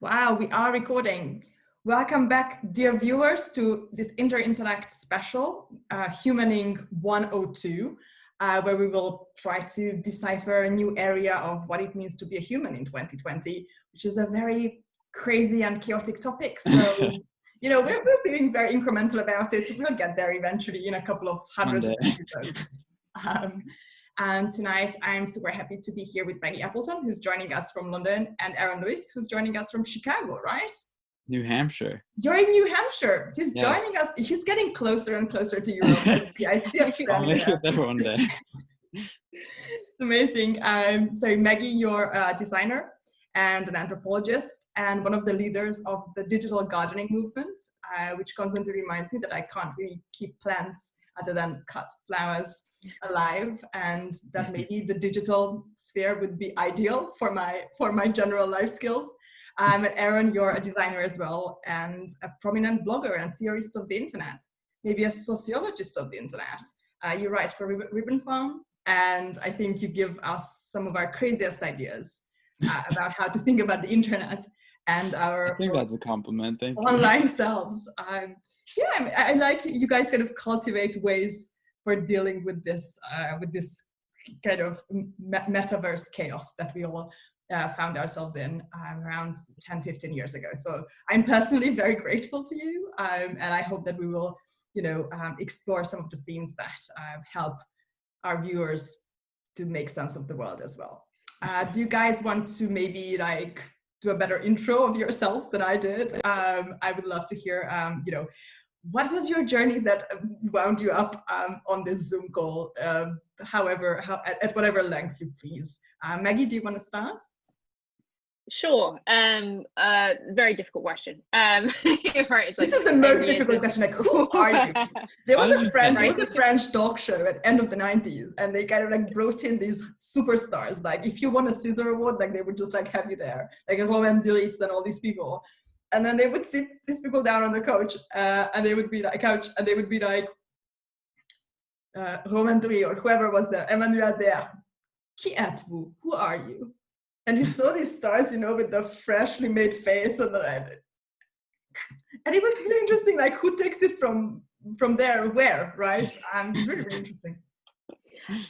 Wow, we are recording. Welcome back, dear viewers, to this Interintellect special, Humaning 102, where we will try to decipher a new area of what it means to be a human in 2020, which is a very crazy and chaotic topic. So, we're being very incremental about it. We'll get there eventually in a couple of hundreds of episodes. And tonight, I'm super happy to be here with Maggie Appleton, who's joining us from London, and Aaron Lewis, who's joining us from Chicago, right? New Hampshire. You're in New Hampshire. He's joining us. He's getting closer and closer to Europe. I see a trend. I'll make it there one day. It's amazing. So Maggie, you're a designer and an anthropologist and one of the leaders of the digital gardening movement, which constantly reminds me that I can't really keep plants other than cut flowers alive, and that maybe the digital sphere would be ideal for my general life skills. And Aaron, you're a designer as well, and a prominent blogger and theorist of the internet, maybe a sociologist of the internet. You write for Ribbon Farm, and I think you give us some of our craziest ideas about how to think about the internet and our I think that's a compliment. Thank you. Online selves. I like you guys kind of cultivate ways for dealing with this kind of metaverse chaos that we all found ourselves in around 10-15 years ago. So I'm personally very grateful to you, and I hope that we will explore some of the themes that help our viewers to make sense of the world as well. Do you guys want to maybe do a better intro of yourselves than I did? I would love to hear, what was your journey that wound you up on this Zoom call, at whatever length you please. Maggie, do you want to start? Sure. Very difficult question. Right, it's this is the most difficult question. Like, who are you? There was a French talk show at the end of the 90s, and they kind of brought in these superstars. Like, if you won a César award, they would just have you there, like Romain Duris and all these people. And then they would sit these people down on the couch, and they would be like, Romain Duris or whoever was there, Emmanuel there. Qui êtes-vous? Who are you? And you saw these stars, with the freshly made face, and it was really interesting. Like, who takes it from there, where, right? It's really, really interesting.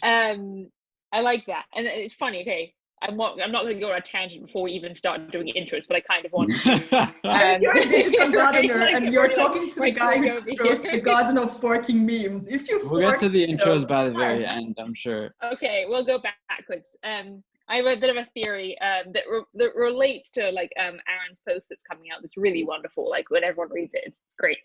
I like that, and it's funny. Okay, I'm not going to go on a tangent before we even start doing intros, but I kind of want to. You're a digital gardener, and you're talking to the guy who wrote the garden of forking memes. We'll get to the intros by the very end, I'm sure. Okay, we'll go backwards. I have a bit of a theory that relates to Aaron's post that's coming out. That's really wonderful. Like, when everyone reads it, it's great.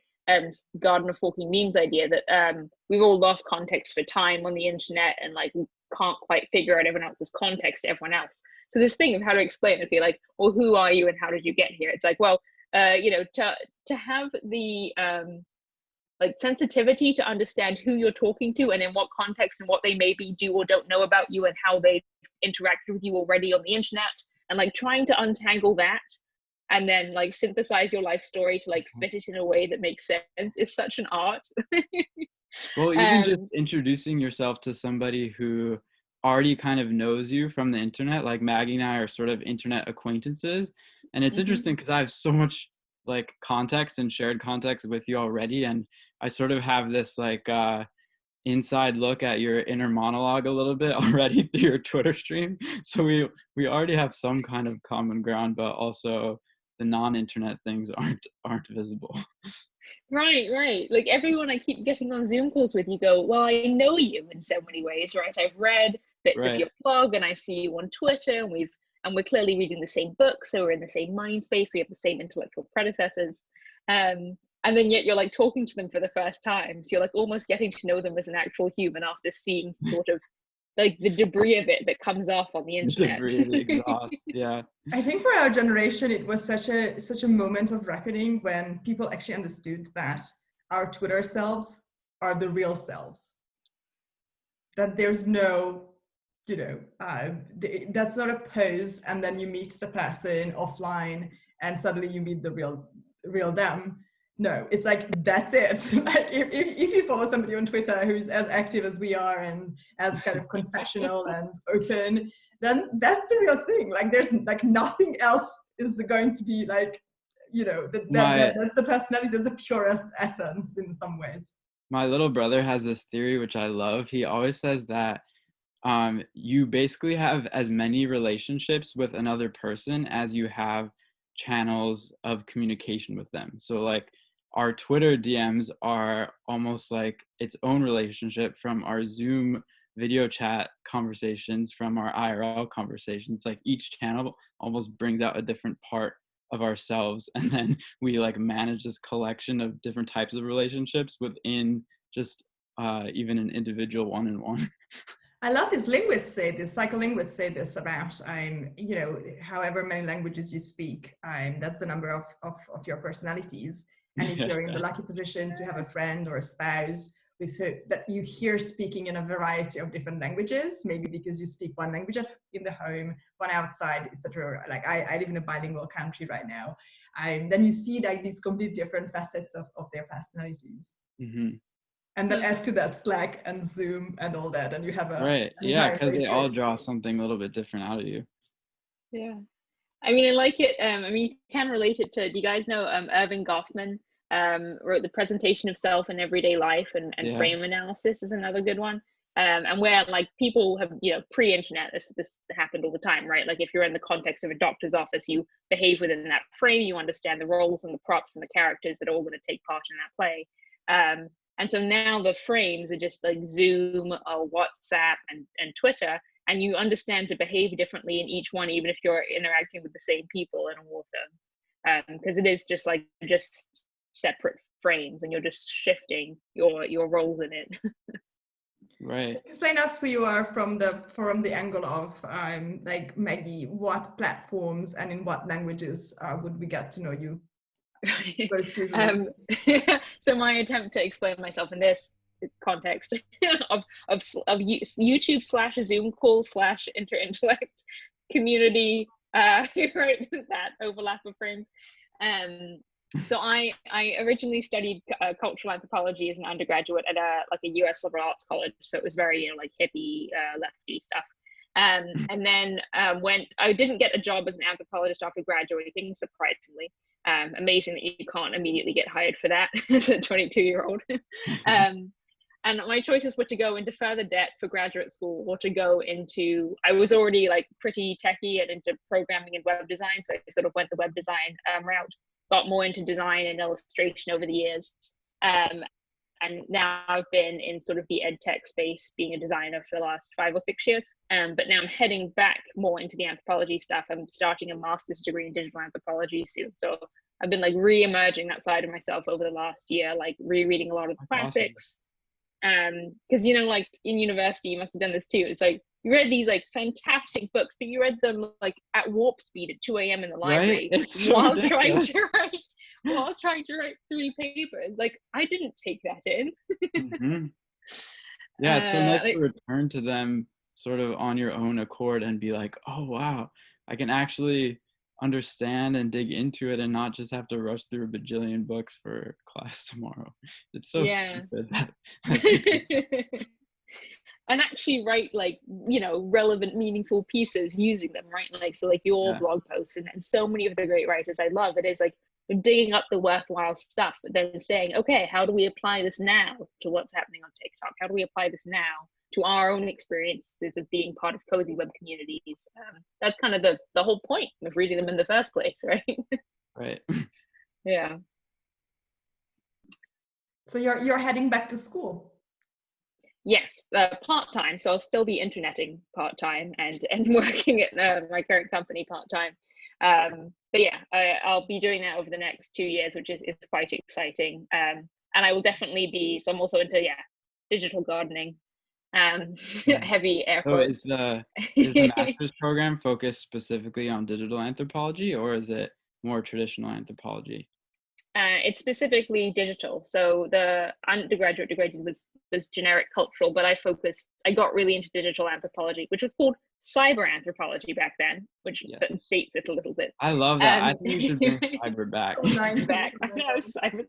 Garden of forking memes idea that we've all lost context for time on the internet, and we can't quite figure out everyone else's context to everyone else. So this thing of how to explain it, be like, well, who are you and how did you get here? It's like, well, to have the sensitivity to understand who you're talking to and in what context and what they maybe do or don't know about you and how they interacted with you already on the internet, and trying to untangle that and then synthesize your life story to fit it in a way that makes sense is such an art. Well, even just introducing yourself to somebody who already kind of knows you from the internet, like Maggie and I are sort of internet acquaintances, and it's interesting because I have so much context and shared context with you already, and I sort of have this inside look at your inner monologue a little bit already through your Twitter stream. So we already have some kind of common ground, but also the non-internet things aren't visible. Right. Like, everyone I keep getting on Zoom calls with, you go, well, I know you in so many ways, right? I've read bits of your blog, and I see you on Twitter, and we're clearly reading the same book, so we're in the same mind space, we have the same intellectual predecessors. And then yet you're talking to them for the first time. So you're almost getting to know them as an actual human after seeing sort of the debris of it that comes off on the internet. Debris, the exhaust, yeah. I think for our generation, it was such a moment of reckoning when people actually understood that our Twitter selves are the real selves. That there's no, that's not a pose, and then you meet the person offline and suddenly you meet the real them. No, it's that's it. If you follow somebody on Twitter who's as active as we are and as kind of confessional and open, then that's the real thing. There's nothing else is going to be like, you know, that's the personality, that's the purest essence in some ways. My little brother has this theory, which I love. He always says that you basically have as many relationships with another person as you have channels of communication with them. So like our Twitter DMs are almost like its own relationship from our Zoom video chat conversations, from our IRL conversations. Like each channel almost brings out a different part of ourselves, and then we like manage this collection of different types of relationships within just even an individual one-on-one. I love this. Linguists say this, psycholinguists say this about, you know, however many languages you speak, that's the number of your personalities. And if you're in the lucky position to have a friend or a spouse with who, that you hear speaking in a variety of different languages, maybe because you speak one language in the home, one outside, etc. Like I live in a bilingual country right now. Then you see like these completely different facets of their personalities. Mm-hmm. And then add to that Slack and Zoom and all that, and you have a right. Yeah, because they all draw something a little bit different out of you. Yeah, I mean, I like it. I mean, you can relate it to. Do you guys know Irving Goffman wrote The Presentation of Self in Everyday Life, and frame analysis is another good one. And where like people have, you know, pre-internet, this happened all the time, right? Like if you're in the context of a doctor's office, you behave within that frame, you understand the roles and the props and the characters that are all going to take part in that play. And so now the frames are just like Zoom or WhatsApp and Twitter, and you understand to behave differently in each one, even if you're interacting with the same people in all of them. Because it is just separate frames, and you're just shifting your roles in it. Right. Explain us who you are from the angle of like Maggie. What platforms and in what languages would we get to know you? So my attempt to explain myself in this context of YouTube / Zoom call / Interintellect community, right, that overlap of frames. So I originally studied cultural anthropology as an undergraduate at a US liberal arts college, so it was very, you know, like hippie lefty stuff. And then I didn't get a job as an anthropologist after graduating, surprisingly. Amazing that you can't immediately get hired for that as a 22-year-old. And my choices were to go into further debt for graduate school, or to go into, I was already like pretty techie and into programming and web design, so I sort of went the web design route, got more into design and illustration over the years. And now I've been in sort of the ed tech space, being a designer for the last 5 or 6 years. But now I'm heading back more into the anthropology stuff. I'm starting a master's degree in digital anthropology soon. So I've been like re-emerging that side of myself over the last year, like rereading a lot of the classics. Because, you know, like in university, you must have done this too. It's like you read these like fantastic books, but you read them like at warp speed at 2 a.m. in the library, right? while trying to write 3 papers. Like I didn't take that in. Mm-hmm. Yeah, it's so nice to return to them sort of on your own accord and be like, oh wow, I can actually understand and dig into it and not just have to rush through a bajillion books for class tomorrow. It's so stupid that and actually write like, you know, relevant, meaningful pieces using them, right? Like, so like your blog posts and so many of the great writers I love, it is like digging up the worthwhile stuff, but then saying, okay, how do we apply this now to what's happening on TikTok? How do we apply this now to our own experiences of being part of cozy web communities? That's kind of the whole point of reading them in the first place, right? Right. Yeah. So you're heading back to school? Yes, part-time. So I'll still be interneting part-time and working at my current company part-time. But yeah, I'll be doing that over the next 2 years, which is quite exciting. And I will definitely be, so I'm also into, digital gardening, heavy air quotes. So is the master's program focused specifically on digital anthropology, or is it more traditional anthropology? It's specifically digital. So the undergraduate degree was generic cultural, but I got really into digital anthropology, which was called cyber anthropology back then, which dates it a little bit. I love that. I think we should bring cyber back. Back. I know, cyber.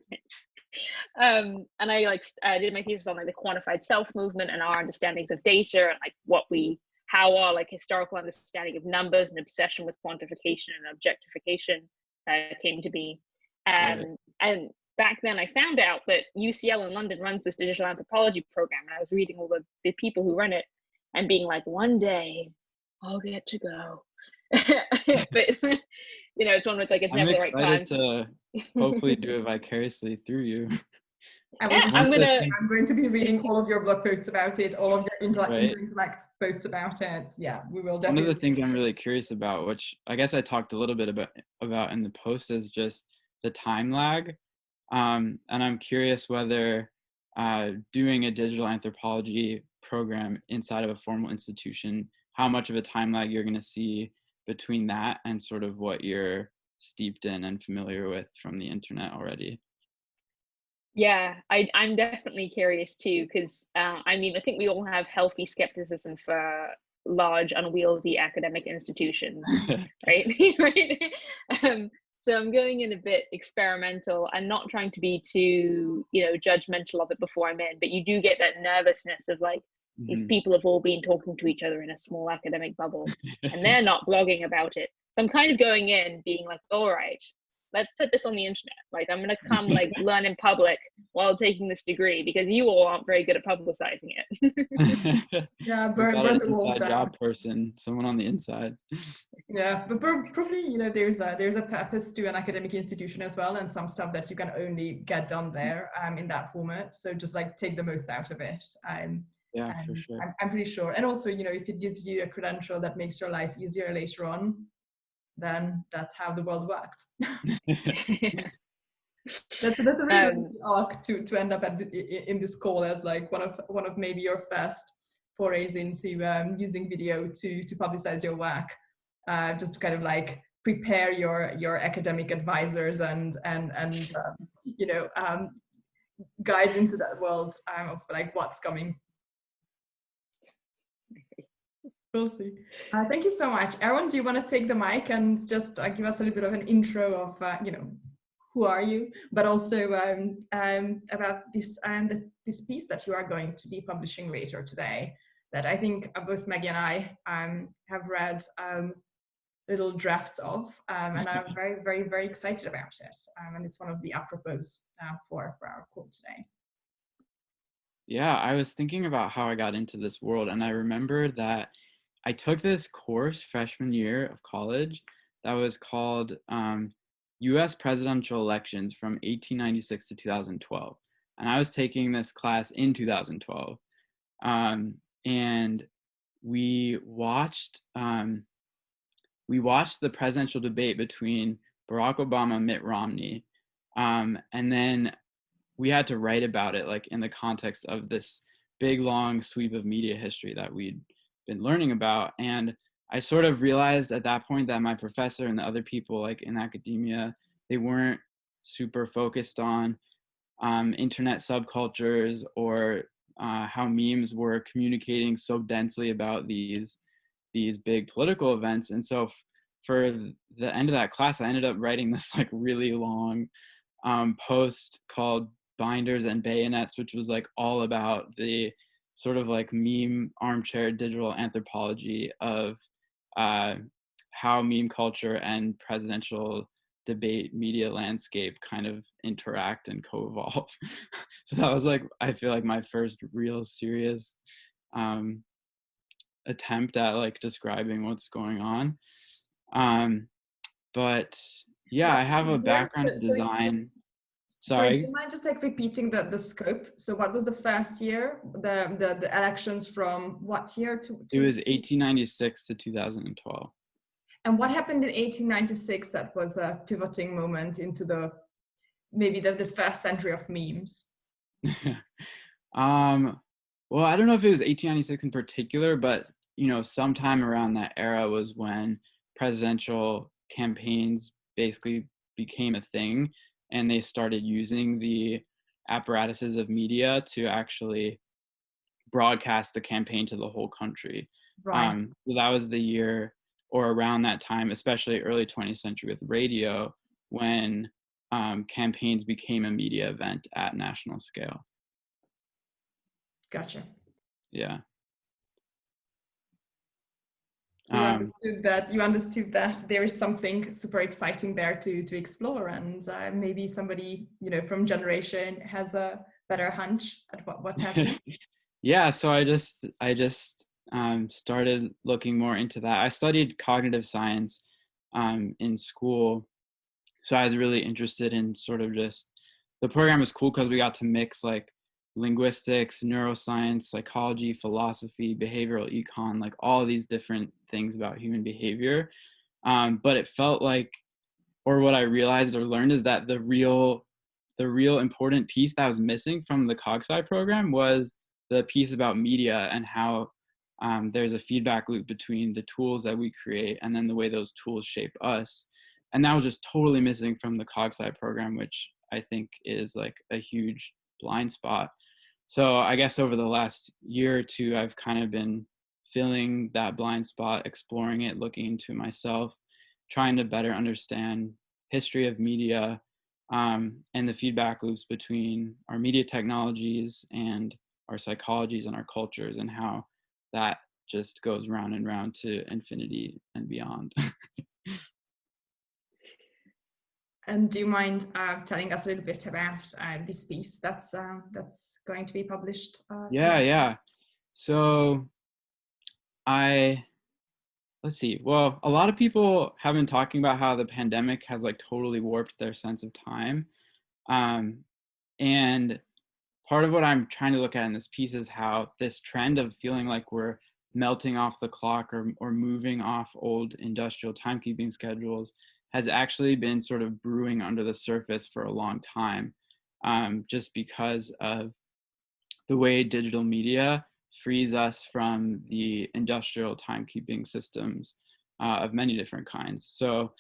And I did my thesis on like the quantified self movement and our understandings of data and like how our like historical understanding of numbers and obsession with quantification and objectification came to be. And back then I found out that UCL in London runs this digital anthropology program, and I was reading all the people who run it and being like, one day I'll get to go. But you know, it's one where like it's never the right time. I'm excited to hopefully do it vicariously through you. I'm going to be reading all of your blog posts about it, all of your Interintellect posts about it. Yeah, we will definitely. One of the things I'm really curious about, which I guess I talked a little bit about in the post, is just the time lag. And I'm curious whether doing a digital anthropology program inside of a formal institution, how much of a time lag you're going to see between that and sort of what you're steeped in and familiar with from the internet already. Yeah, I'm definitely curious too, because I mean, I think we all have healthy skepticism for large, unwieldy academic institutions, right? Right. So I'm going in a bit experimental and not trying to be too, you know, judgmental of it before I'm in, but you do get that nervousness of like, these people have all been talking to each other in a small academic bubble and they're not blogging about it. So I'm kind of going in being like, all right, let's put this on the internet. Like, I'm going to come like learn in public while taking this degree, because you all aren't very good at publicizing it. Yeah, burn the walls down. Job person, someone on the inside. Yeah, but probably, you know, there's a purpose to an academic institution as well, and some stuff that you can only get done there in that format. So just like take the most out of it. Yeah, for sure. I'm pretty sure. And also, you know, if it gives you a credential that makes your life easier later on, then that's how the world worked. That's a really good arc to end up in this call as like one of maybe your first forays into using video to publicize your work, just to kind of like prepare your academic advisors and you know, guides into that world of like what's coming. We'll see. Thank you so much. Aaron, do you want to take the mic and just give us a little bit of an intro of, you know, who are you, but also about this this piece that you are going to be publishing later today, that I think both Maggie and I have read little drafts of, and I'm very, very, very excited about it. And it's one of the apropos for our call today. Yeah, I was thinking about how I got into this world, and I remember that I took this course freshman year of college that was called U.S. Presidential Elections from 1896 to 2012. And I was taking this class in 2012. And we watched the presidential debate between Barack Obama and Mitt Romney. And then we had to write about it like in the context of this big, long sweep of media history that we'd been learning about. And I sort of realized at that point that my professor and the other people like in academia, they weren't super focused on internet subcultures or how memes were communicating so densely about these big political events. And so for the end of that class, I ended up writing this like really long post called Binders and Bayonets, which was like all about the sort of like meme armchair digital anthropology of how meme culture and presidential debate media landscape kind of interact and co-evolve. So that was like, I feel like my first real serious attempt at like describing what's going on. But yeah, I have a background in design. Sorry, do you mind just like repeating the scope? So what was the first year, the elections from what year to? It was 1896 to 2012. And what happened in 1896 that was a pivoting moment into maybe the first century of memes? Well, I don't know if it was 1896 in particular, but you know, sometime around that era was when presidential campaigns basically became a thing, and they started using the apparatuses of media to actually broadcast the campaign to the whole country. Right. So that was the year, or around that time, especially early 20th century with radio, when campaigns became a media event at national scale. Gotcha. Yeah. So you understood that there is something super exciting there to explore, and maybe somebody, you know, from generation has a better hunch at what's happening. Yeah, so I just started looking more into that. I studied cognitive science in school, so I was really interested in sort of just, the program was cool because we got to mix like linguistics, neuroscience, psychology, philosophy, behavioral econ, like all these different things about human behavior. But it felt like, or what I realized or learned, is that the real important piece that was missing from the CogSci program was the piece about media and how there's a feedback loop between the tools that we create and then the way those tools shape us. And that was just totally missing from the CogSci program, which I think is like a huge blind spot. So I guess over the last year or two, I've kind of been filling that blind spot, exploring it, looking into myself, trying to better understand history of media, and the feedback loops between our media technologies and our psychologies and our cultures, and how that just goes round and round to infinity and beyond. And do you mind telling us a little bit about this piece that's going to be published? Yeah. So let's see. Well, a lot of people have been talking about how the pandemic has like totally warped their sense of time. And part of what I'm trying to look at in this piece is how this trend of feeling like we're melting off the clock or moving off old industrial timekeeping schedules has actually been sort of brewing under the surface for a long time, just because of the way digital media frees us from the industrial timekeeping systems of many different kinds. So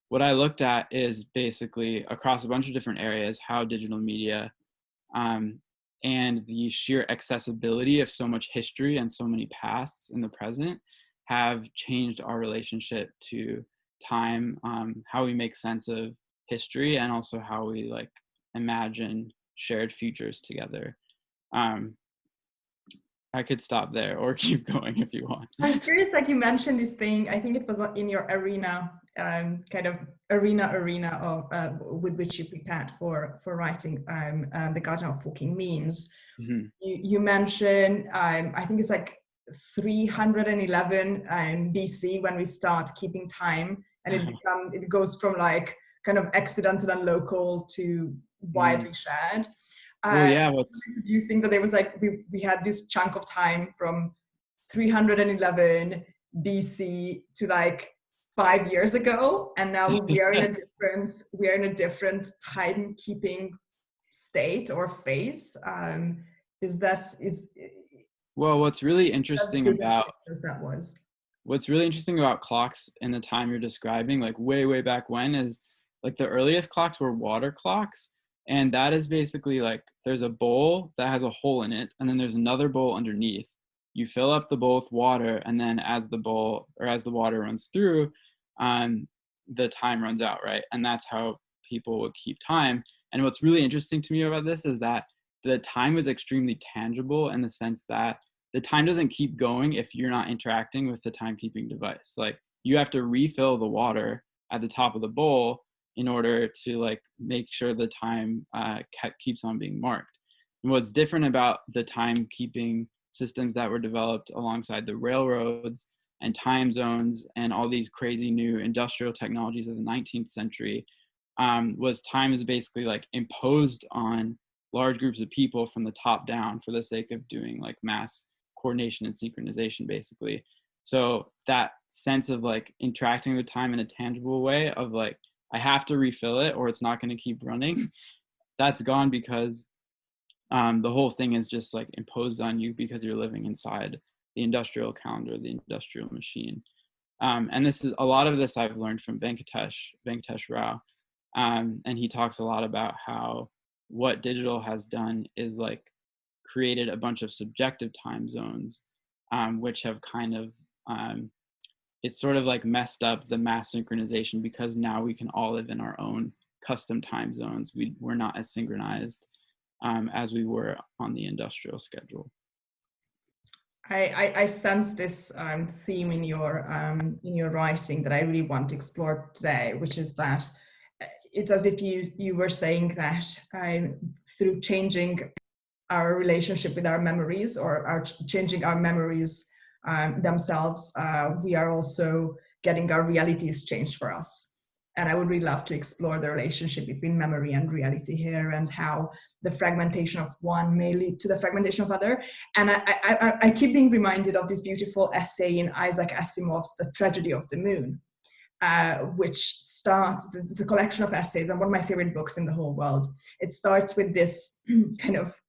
what I looked at is basically across a bunch of different areas how digital media and the sheer accessibility of so much history and so many pasts in the present have changed our relationship to time, how we make sense of history, and also how we like imagine shared futures together. I could stop there or keep going if you want. I was curious, like you mentioned this thing, I think it was in your arena, kind of arena of, with which you prepared for writing the Garden of Forking Memes. Mm-hmm. You mentioned, I think it's like 311 BC when we start keeping time, and it goes from like kind of accidental and local to widely shared. Well, yeah. Do you think that there was like we had this chunk of time from 311 BC to like 5 years ago, and now we are in a different timekeeping state or phase? Well, what's really interesting about clocks in the time you're describing, like way back when, is like the earliest clocks were water clocks. And that is basically like there's a bowl that has a hole in it, and then there's another bowl underneath. You fill up the bowl with water, and then as the water runs through, the time runs out, right? And that's how people would keep time. And what's really interesting to me about this is that the time is extremely tangible in the sense that the time doesn't keep going if you're not interacting with the timekeeping device. Like you have to refill the water at the top of the bowl in order to like make sure the time keeps on being marked. And what's different about the timekeeping systems that were developed alongside the railroads and time zones and all these crazy new industrial technologies of the 19th century was time is basically like imposed on large groups of people from the top down for the sake of doing like mass coordination and synchronization, basically. So that sense of like interacting with time in a tangible way of like, I have to refill it or it's not going to keep running, that's gone because the whole thing is just like imposed on you because you're living inside the industrial calendar, the industrial machine. And this is a lot of this I've learned from Venkatesh Rao. And he talks a lot about how what digital has done is like created a bunch of subjective time zones, which have kind of, it's sort of like messed up the mass synchronization because now we can all live in our own custom time zones. We're not as synchronized as we were on the industrial schedule. I sense this theme in your writing that I really want to explore today, which is that it's as if you were saying that through changing our relationship with our memories, or changing our memories themselves, we are also getting our realities changed for us. And I would really love to explore the relationship between memory and reality here, and how the fragmentation of one may lead to the fragmentation of other. And I keep being reminded of this beautiful essay in Isaac Asimov's The Tragedy of the Moon, which starts, it's a collection of essays and one of my favorite books in the whole world. It starts with this kind of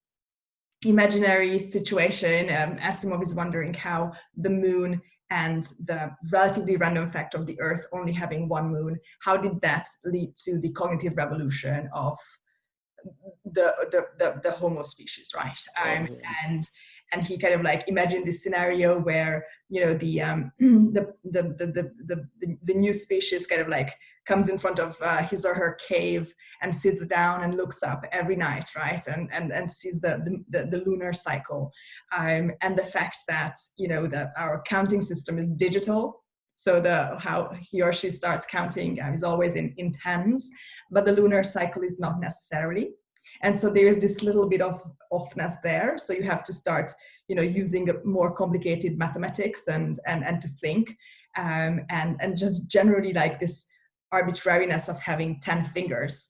imaginary situation. Asimov is wondering how the moon and the relatively random fact of the Earth only having one moon, how did that lead to the cognitive revolution of the Homo species, right? And he kind of like imagined this scenario where, you know, the new species kind of like comes in front of his or her cave and sits down and looks up every night, right? And sees the lunar cycle, and the fact that, you know, that our counting system is digital. So how he or she starts counting is always in tens, but the lunar cycle is not necessarily. And so there's this little bit of offness there. So you have to start, you know, using more complicated mathematics and to think, and just generally like this arbitrariness of having 10 fingers,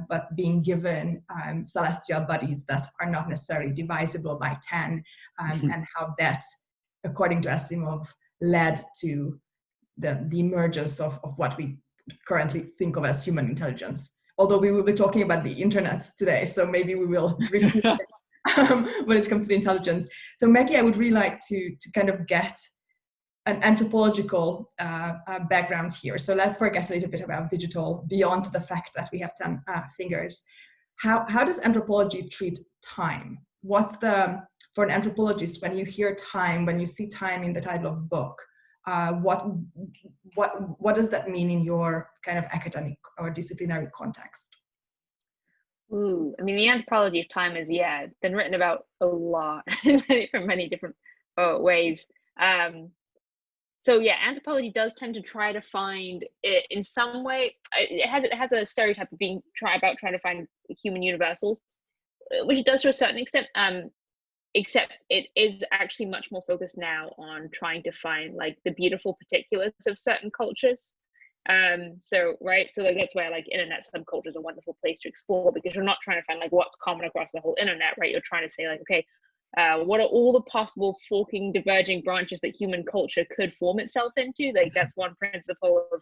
but being given celestial bodies that are not necessarily divisible by 10, and how that, according to Asimov, led to the emergence of what we currently think of as human intelligence. Although we will be talking about the internet today, so maybe we will refute it when it comes to the intelligence. So Maggie, I would really like to kind of get an anthropological background here. So let's forget a little bit about digital beyond the fact that we have 10 fingers. How does anthropology treat time? What's for an anthropologist, when you hear time, when you see time in the title of a book, what does that mean in your kind of academic or disciplinary context? Ooh, I mean, the anthropology of time is, been written about a lot from many different ways. So yeah, anthropology does tend to try to find it in some way. It has a stereotype of being trying to find human universals, which it does to a certain extent. Except it is actually much more focused now on trying to find like the beautiful particulars of certain cultures. So like that's where like internet subculture is a wonderful place to explore, because you're not trying to find like what's common across the whole internet, right? You're trying to say like, okay, what are all the possible forking, diverging branches that human culture could form itself into? Like that's one principle of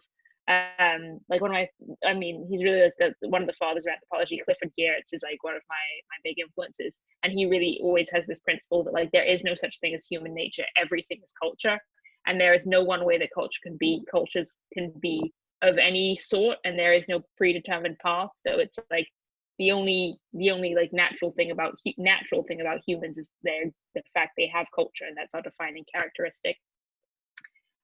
like he's really like one of the fathers of anthropology. Clifford Geertz is like one of my big influences, and he really always has this principle that like there is no such thing as human nature. Everything is culture, and there is no one way that cultures can be of any sort, and there is no predetermined path. So it's like the only like natural thing about humans is the fact they have culture, and that's our defining characteristic.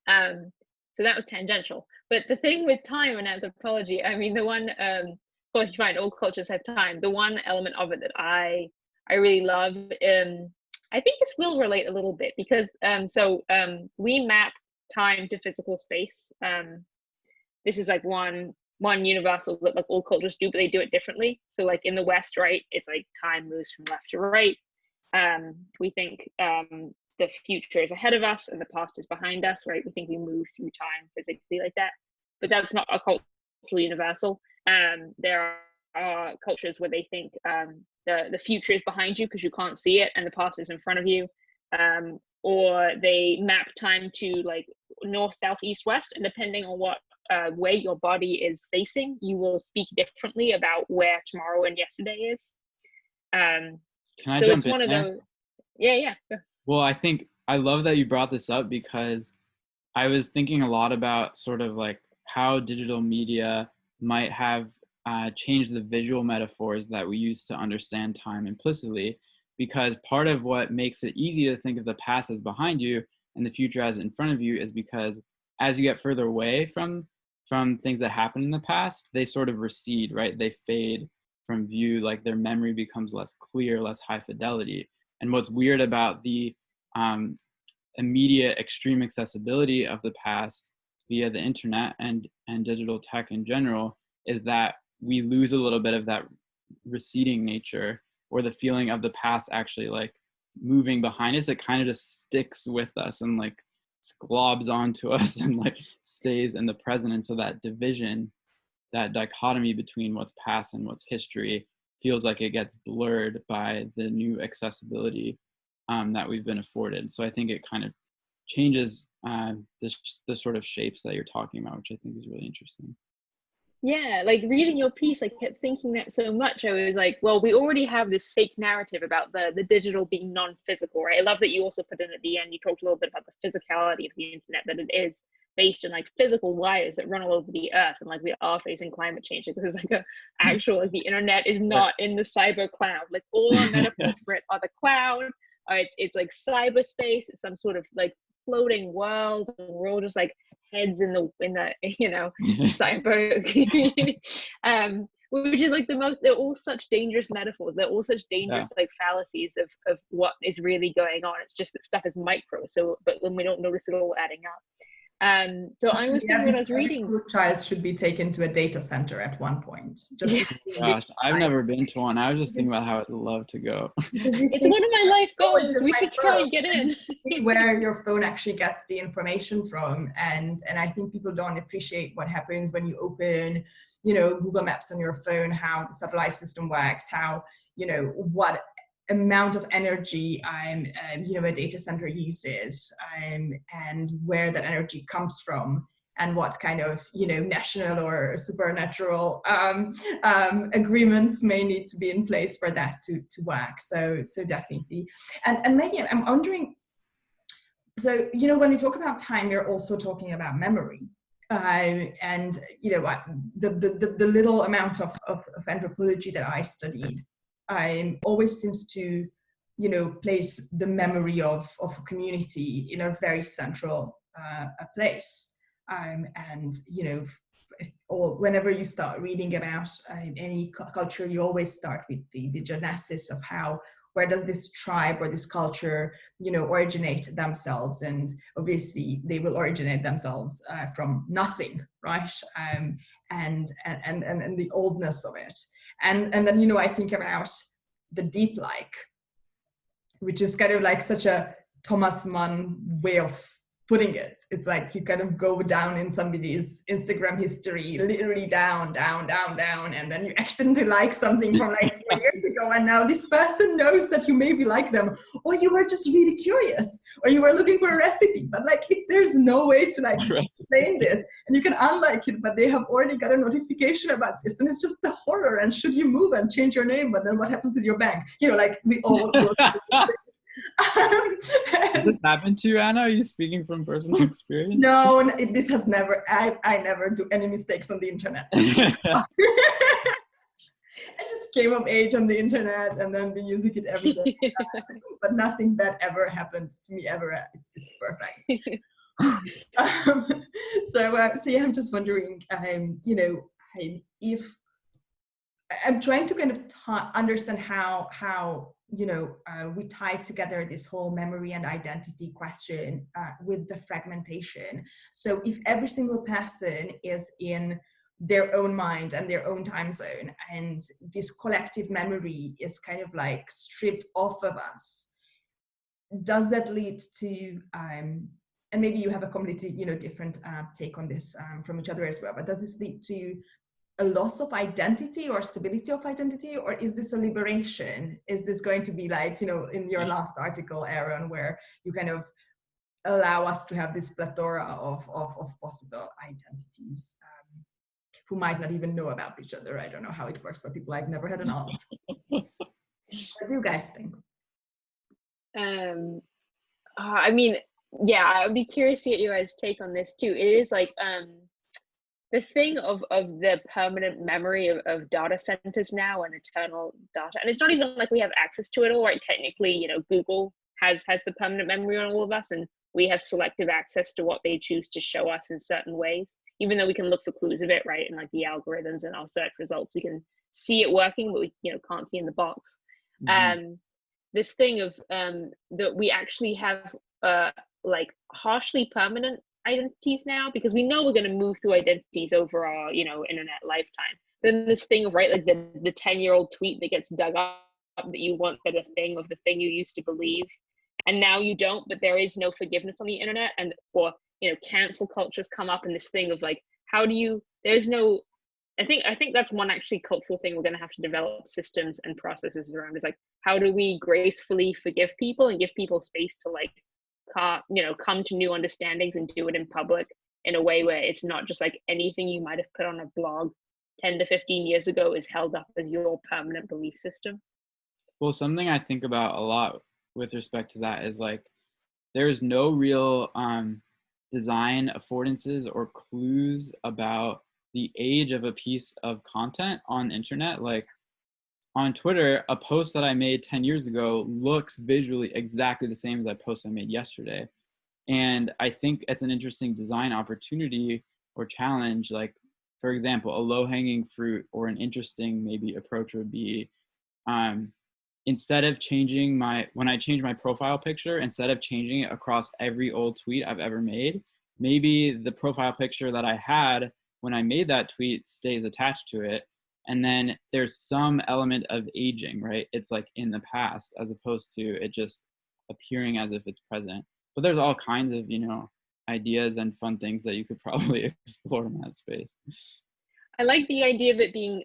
So that was tangential. But the thing with time and anthropology, I mean, the one, of course, you find all cultures have time. The one element of it that I really love, I think this will relate a little bit, because we map time to physical space. This is like one universal that like all cultures do, but they do it differently. So like in the West, right, it's like time moves from left to right. We think the future is ahead of us and the past is behind us, right? We think we move through time physically like that, but that's not a cultural universal. There are cultures where they think the future is behind you because you can't see it, and the past is in front of you. Or they map time to like north, south, east, west, and depending on what way your body is facing, you will speak differently about where tomorrow and yesterday is. Can I jump in there? Yeah. Well, I think I love that you brought this up, because I was thinking a lot about sort of like how digital media might have changed the visual metaphors that we use to understand time implicitly, because part of what makes it easy to think of the past as behind you and the future as in front of you is because as you get further away from things that happened in the past, they sort of recede, right? They fade from view, like their memory becomes less clear, less high fidelity. And what's weird about the immediate extreme accessibility of the past via the internet and digital tech in general is that we lose a little bit of that receding nature, or the feeling of the past actually like moving behind us. It kind of just sticks with us and like globs onto us and like stays in the present. And so that division, that dichotomy between what's past and what's history, feels like it gets blurred by the new accessibility that we've been afforded. So I think it kind of changes the sort of shapes that you're talking about, which I think is really interesting. Yeah, like reading your piece, I kept thinking that so much. I was like, well, we already have this fake narrative about the digital being non-physical, right? I love that you also put in at the end, you talked a little bit about the physicality of the internet, that it is based on like physical wires that run all over the earth, and like we are facing climate change. Like there's like a actual, like the internet is not in the cyber cloud. Like all our metaphors for it are the cloud, or it's like cyberspace, it's some sort of like floating world, and we're all just like heads in the you know cyber community, which is like the most, they're all such dangerous metaphors, they're all such dangerous like fallacies of what is really going on. It's just that stuff is micro, so but when we don't notice it all adding up. So I was thinking when I was reading, school child should be taken to a data center at one point. Just gosh, I've never been to one. I was just thinking about how I'd love to go. It's one of my life goals. We should try and get in. Where your phone actually gets the information from, and I think people don't appreciate what happens when you open, you know, Google Maps on your phone, how the satellite system works, how, you know, what amount of energy you know, a data center uses, and where that energy comes from, and what kind of, you know, national or supernatural agreements may need to be in place for that to work. So definitely. And Maggie, I'm wondering, so, you know, when you talk about time, you're also talking about memory. And, you know, the little amount of anthropology that I studied, always seems to, you know, place the memory of a community in a very central place. And, you know, or whenever you start reading about any culture, you always start with the genesis of how, where does this tribe or this culture, you know, originate themselves? And obviously they will originate themselves from nothing, right? And the oldness of it. And then, you know, I think about the deep like, which is kind of like such a Thomas Mann way of putting it. It's like you kind of go down in somebody's Instagram history, literally down, and then you accidentally like something from like 4 years ago, and now this person knows that you maybe like them, or you were just really curious, or you were looking for a recipe, but like there's no way to like explain this, and you can unlike it, but they have already got a notification about this, and it's just the horror. And should you move and change your name, but then what happens with your bank? You know, like we all go through Does this happen to you, Anna? Are you speaking from personal experience? No, this has never, I never do any mistakes on the internet. I just came of age on the internet and then been using it every day. But nothing bad ever happened to me ever. It's perfect. So yeah, I'm just wondering, you know, if I'm trying to kind of understand how you know, we tie together this whole memory and identity question with the fragmentation. So if every single person is in their own mind and their own time zone, and this collective memory is kind of like stripped off of us, does that lead to, and maybe you have a completely, you know, different take on this from each other as well, but does this lead to a loss of identity or stability of identity, or is this a liberation? Is this going to be like, you know, in your last article, Aaron, where you kind of allow us to have this plethora of possible identities who might not even know about each other? I don't know how it works for people. I've never had an aunt. What do you guys think? I mean, yeah, I would be curious to get your guys' take on this too. It is like, the thing of the permanent memory of data centers now and eternal data, and it's not even like we have access to it all, right? Technically, you know, Google has the permanent memory on all of us, and we have selective access to what they choose to show us in certain ways, even though we can look for clues of it, right? And like the algorithms and our search results, we can see it working, but we, you know, can't see in the box. This thing of that we actually have like harshly permanent identities now, because we know we're going to move through identities over our, you know, internet lifetime. Then this thing of, right, like the 10-year-old tweet that gets dug up that you once said a thing of the thing you used to believe, and now you don't, but there is no forgiveness on the internet, and or, you know, cancel cultures come up, and this thing of like, how do you, there's no, I think that's one actually cultural thing we're going to have to develop systems and processes around, is like, how do we gracefully forgive people and give people space to like, you know, come to new understandings and do it in public in a way where it's not just like anything you might have put on a blog 10 to 15 years ago is held up as your permanent belief system. Well, something I think about a lot with respect to that is like, there's no real design affordances or clues about the age of a piece of content on the internet. Like on Twitter, a post that I made 10 years ago looks visually exactly the same as a post I made yesterday. And I think it's an interesting design opportunity or challenge. Like, for example, a low-hanging fruit or an interesting maybe approach would be, instead of changing when I change my profile picture, instead of changing it across every old tweet I've ever made, maybe the profile picture that I had when I made that tweet stays attached to it. And then there's some element of aging, right? It's like in the past, as opposed to it just appearing as if it's present. But there's all kinds of, you know, ideas and fun things that you could probably explore in that space. I like the idea of it being,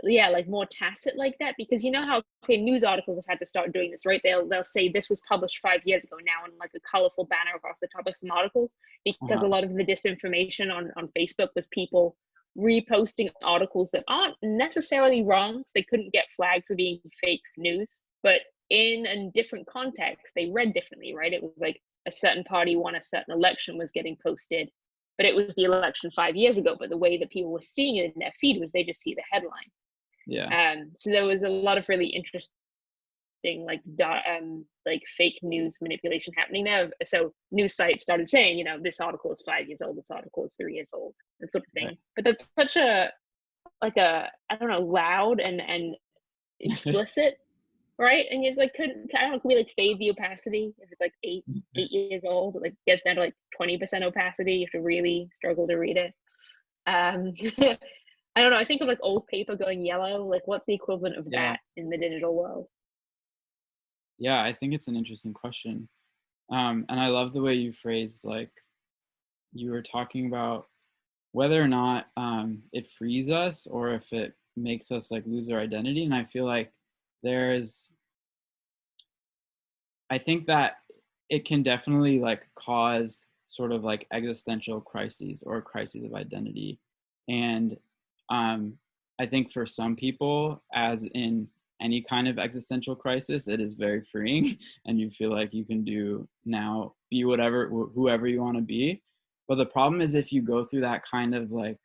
yeah, like more tacit like that, because you know how, okay, news articles have had to start doing this, right? They'll say this was published 5 years ago now, and like a colorful banner across the top of some articles, because a lot of the disinformation on Facebook was people reposting articles that aren't necessarily wrong, so they couldn't get flagged for being fake news, but in a different context, they read differently, right? It was like a certain party won a certain election was getting posted, but it was the election 5 years ago, but the way that people were seeing it in their feed was they just see the headline. Yeah. So there was a lot of really interesting like fake news manipulation happening there. So news sites started saying, you know, this article is 5 years old, this article is 3 years old, that sort of thing. Right. But that's such a, like a, I don't know, loud and explicit, right? And it's like, I don't know, could we like fade the opacity if it's like eight years old? It like gets down to like 20% opacity. You have to really struggle to read it. I don't know. I think of like old paper going yellow. Like, what's the equivalent of that in the digital world? Yeah, I think it's an interesting question. And I love the way you phrased, like, you were talking about whether or not it frees us or if it makes us like lose our identity. And I feel like I think that it can definitely like cause sort of like existential crises or crises of identity. And I think for some people, as in any kind of existential crisis, it is very freeing and you feel like you can be whoever you want to be. But the problem is if you go through that kind of like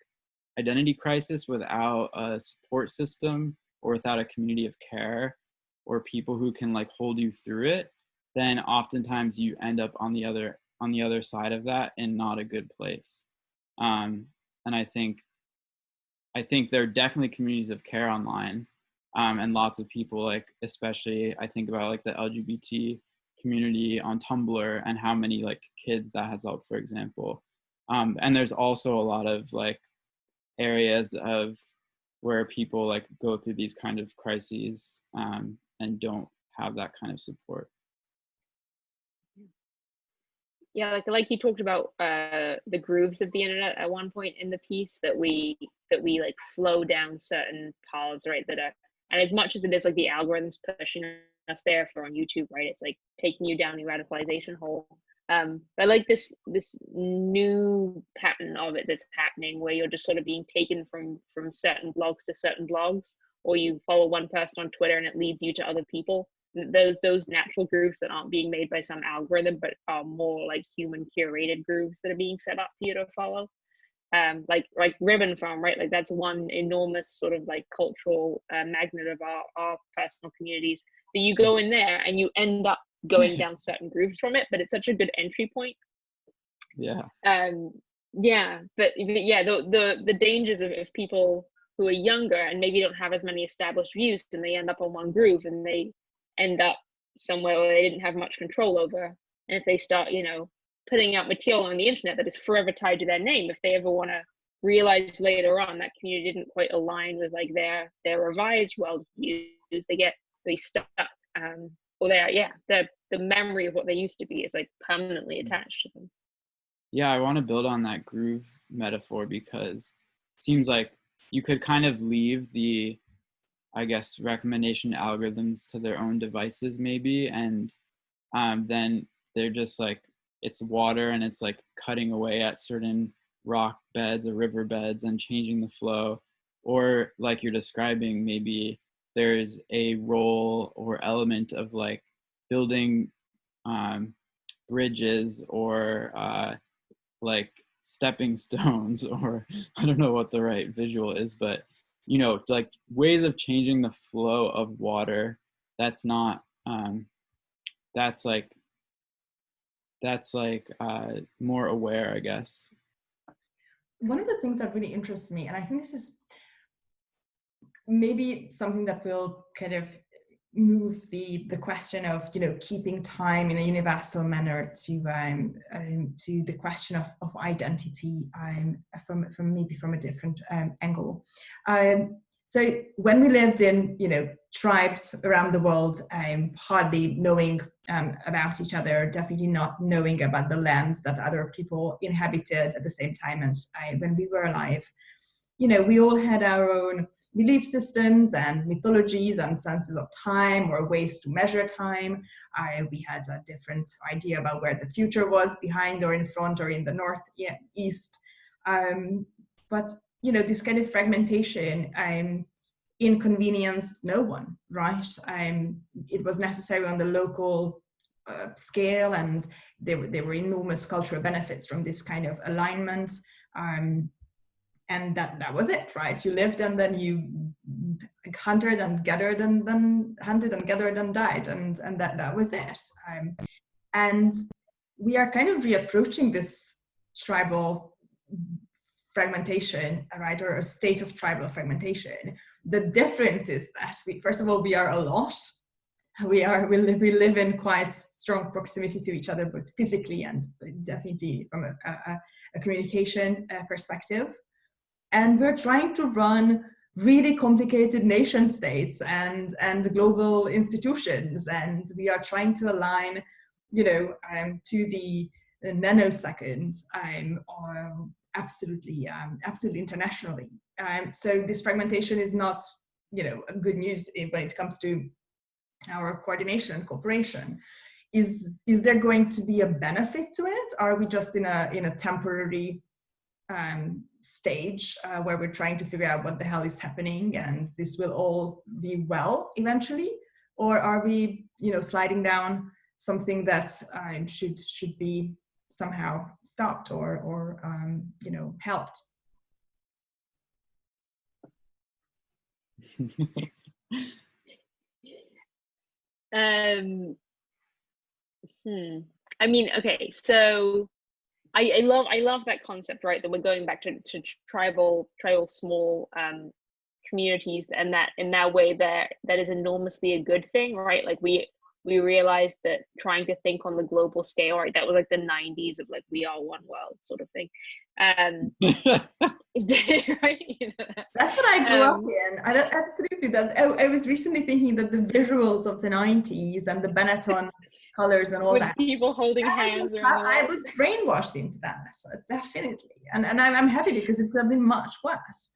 identity crisis without a support system or without a community of care or people who can like hold you through it, then oftentimes you end up on the other side of that in not a good place. And I think there are definitely communities of care online, and lots of people, like, especially I think about like the LGBT community on Tumblr and how many like kids that has helped, for example. And there's also a lot of like areas of where people like go through these kind of crises and don't have that kind of support. Yeah, like you talked about the grooves of the internet at one point in the piece, that we like flow down certain paths, right? And as much as it is like the algorithms pushing us there for on YouTube, right? It's like taking you down the radicalization hole. But I like this new pattern of it that's happening, where you're just sort of being taken from certain blogs to certain blogs, or you follow one person on Twitter and it leads you to other people. Those natural grooves that aren't being made by some algorithm, but are more like human curated grooves that are being set up for you to follow. Like Ribbon Farm, right? Like that's one enormous sort of like cultural magnet of our personal communities, that you go in there and you end up going down certain grooves from it, but it's such a good entry point. Yeah. Yeah, but yeah, the dangers of people who are younger and maybe don't have as many established views, and they end up on one groove and they end up somewhere where they didn't have much control over, And if they start, you know, putting out material on the internet that is forever tied to their name, if they ever want to realize later on that community didn't quite align with like their revised worldviews, they get really stuck. Or the memory of what they used to be is like permanently attached to them. Yeah, I want to build on that groove metaphor, because it seems like you could kind of leave the, I guess, recommendation algorithms to their own devices maybe, and then they're just like, it's water and it's like cutting away at certain rock beds or river beds and changing the flow. Or like you're describing, maybe there's a role or element of like building bridges or like stepping stones, or I don't know what the right visual is, but you know, like ways of changing the flow of water. That's not that's like more aware, I guess. One of the things that really interests me, and I think this is maybe something that will kind of move the question of, you know, keeping time in a universal manner to the question of identity from maybe from a different angle. So when we lived in, you know, tribes around the world, hardly knowing about each other, definitely not knowing about the lands that other people inhabited at the same time as when we were alive, you know, we all had our own belief systems and mythologies and senses of time or ways to measure time. We had a different idea about where the future was, behind or in front or in the north, east. But you know, this kind of fragmentation inconvenienced no one, right? It was necessary on the local scale, and there were enormous cultural benefits from this kind of alignment. And that was it, right? You lived and then you hunted and gathered and then hunted and gathered and died, and that was it. And we are kind of reapproaching this tribal fragmentation, right, or a state of tribal fragmentation. The difference is that first of all, we are a lot. We live in quite strong proximity to each other, both physically and definitely from a communication perspective. And we're trying to run really complicated nation states and global institutions, and we are trying to align, you know, to the nanosecond, absolutely internationally. So this fragmentation is not, you know, good news when it comes to our coordination and cooperation. Is there going to be a benefit to it? Are we just in a temporary stage where we're trying to figure out what the hell is happening and this will all be well eventually? Or are we, you know, sliding down something that should be somehow stopped or you know, helped? I mean, okay, so I love that concept, right? That we're going back to tribal small communities, and that in that way that is enormously a good thing, right? Like we realized that trying to think on the global scale, right? That was like the 90s of like we are one world sort of thing. Right? You know that? That's what I grew up in. Absolutely. That I was recently thinking that the visuals of the 90s and the Benetton colors and all with that, people holding hands. I was brainwashed into that, so definitely. And I'm happy because it could have been much worse.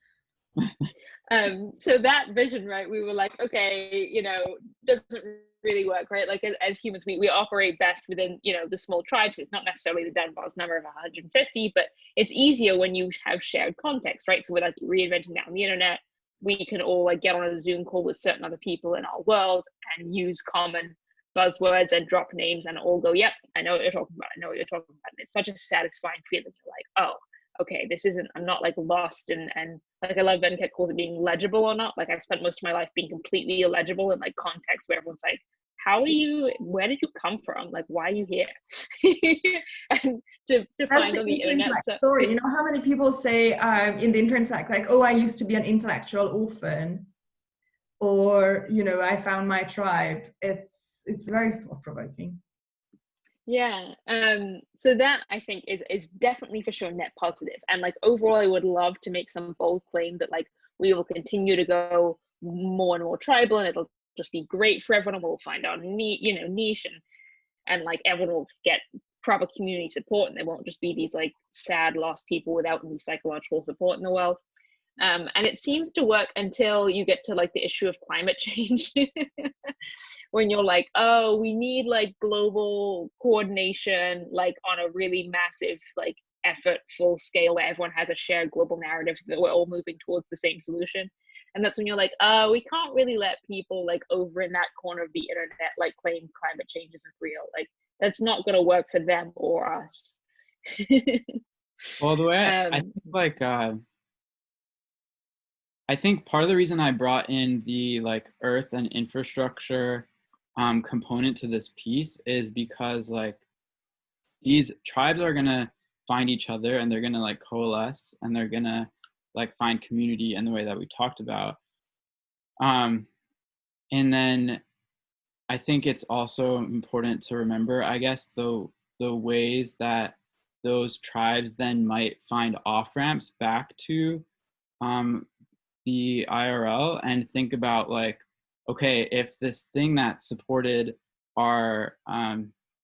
So that vision, right? We were like, okay, you know, doesn't really work, right? Like as humans, we operate best within, you know, the small tribes. It's not necessarily the Dunbar's number of 150, but it's easier when you have shared context, right? So we're like reinventing that on the internet. We can all like get on a Zoom call with certain other people in our world and use common buzzwords and drop names and all go, yep, I know what you're talking about. I know what you're talking about. And it's such a satisfying feeling. You're like, oh, okay, this isn't, I'm not like lost and like I love Venkat calls it being legible or not. Like I've spent most of my life being completely illegible in like context where everyone's like, how are you, where did you come from? Like, why are you here? And to find on the internet. Story. You know how many people say in the Interintellect, like, oh, I used to be an intellectual orphan, or, you know, I found my tribe. It's very thought-provoking. Yeah. So that I think is definitely for sure net positive. And like overall, I would love to make some bold claim that like we will continue to go more and more tribal, and it'll just be great for everyone, and we'll find our niche, and like everyone will get proper community support, and there won't just be these like sad lost people without any psychological support in the world. And it seems to work until you get to like the issue of climate change, when you're like, oh, we need like global coordination, like on a really massive like effort full scale where everyone has a shared global narrative that we're all moving towards the same solution. And that's when you're like, oh, we can't really let people like over in that corner of the internet like claim climate change isn't real. Like that's not going to work for them or us. Well, the way I think like I think part of the reason I brought in the like earth and infrastructure component to this piece is because like these tribes are gonna find each other, and they're gonna like coalesce, and they're gonna like find community in the way that we talked about. And then I think it's also important to remember, I guess, the ways that those tribes then might find off ramps back to the IRL, and think about like, okay, if this thing that supported our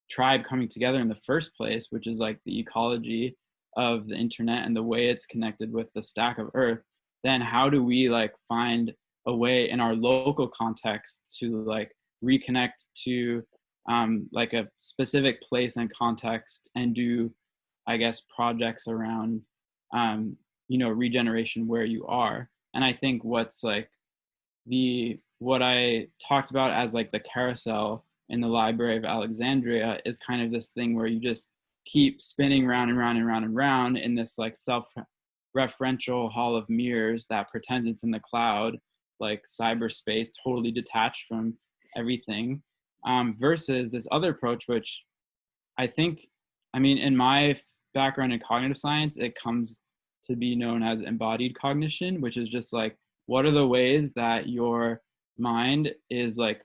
tribe coming together in the first place, which is like the ecology of the internet and the way it's connected with the stack of earth, then how do we like find a way in our local context to like reconnect to like a specific place and context, and do, I guess, projects around regeneration where you are. And I think what's like what I talked about as like the carousel in the Library of Alexandria is kind of this thing where you just keep spinning round and round and round and round in this like self-referential hall of mirrors that pretends it's in the cloud, like cyberspace, totally detached from everything, versus this other approach, which I think, I mean, in my background in cognitive science, it comes to be known as embodied cognition, which is just like, what are the ways that your mind is like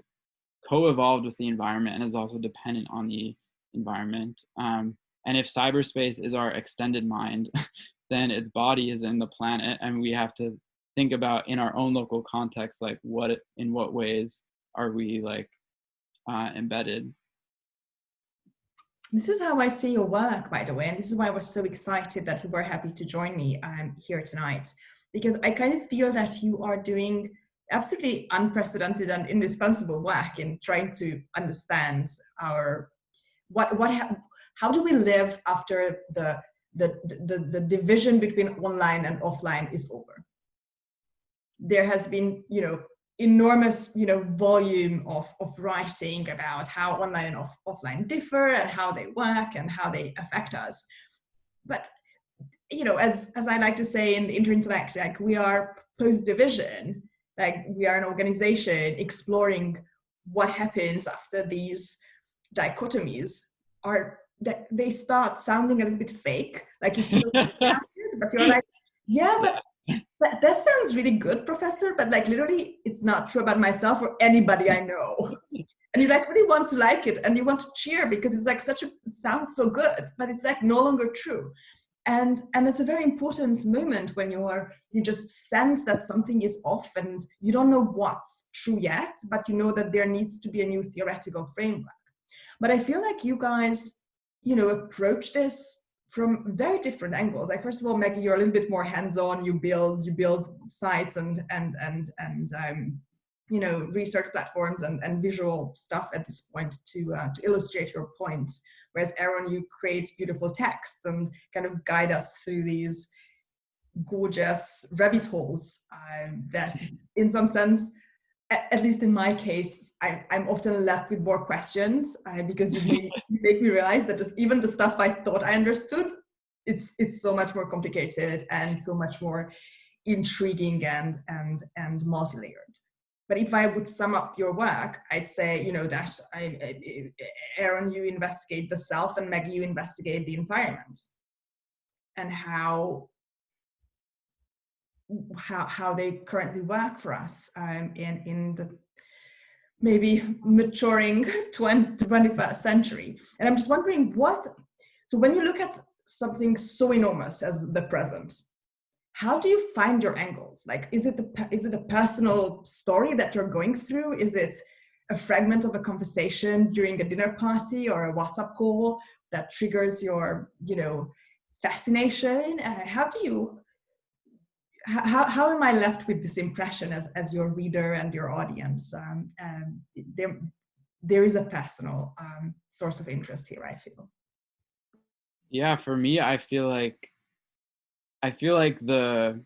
co-evolved with the environment and is also dependent on the environment. And if cyberspace is our extended mind, then its body is in the planet, and we have to think about in our own local context, like in what ways are we like embedded. This is how I see your work, by the way, and this is why I was so excited that you were happy to join me here tonight, because I kind of feel that you are doing absolutely unprecedented and indispensable work in trying to understand our how do we live after the division between online and offline is over. There has been, enormous, volume of writing about how online and offline differ and how they work and how they affect us. But, as I like to say in the Interintellect, like we are post-division, like we are an organization exploring what happens after these dichotomies they start sounding a little bit fake, like you still but you're like, yeah, but that sounds really good, professor, but like literally it's not true about myself or anybody I know. And you like really want to like it, and you want to cheer because it's like it sounds so good, but it's like no longer true. And it's a very important moment when you just sense that something is off and you don't know what's true yet, but you know that there needs to be a new theoretical framework. But I feel like you guys, approach this from very different angles. Like, first of all, Maggie, you're a little bit more hands-on. You build sites and research platforms and visual stuff at this point to illustrate your points. Whereas Aaron, you create beautiful texts and kind of guide us through these gorgeous rabbit holes that, in some sense, at least in my case, I'm often left with more questions because you make me realize that just even the stuff I thought I understood, it's so much more complicated and so much more intriguing and multi-layered. But if I would sum up your work, I'd say, that Aaron, you investigate the self, and Maggie, you investigate the environment, and how they currently work for us in the maybe maturing 21st century. And I'm just wondering so when you look at something so enormous as the present, how do you find your angles? Like, is it a personal story that you're going through? Is it a fragment of a conversation during a dinner party or a WhatsApp call that triggers your, fascination? How am I left with this impression as your reader and your audience? There is a personal source of interest here, I feel. Yeah, for me, I feel like the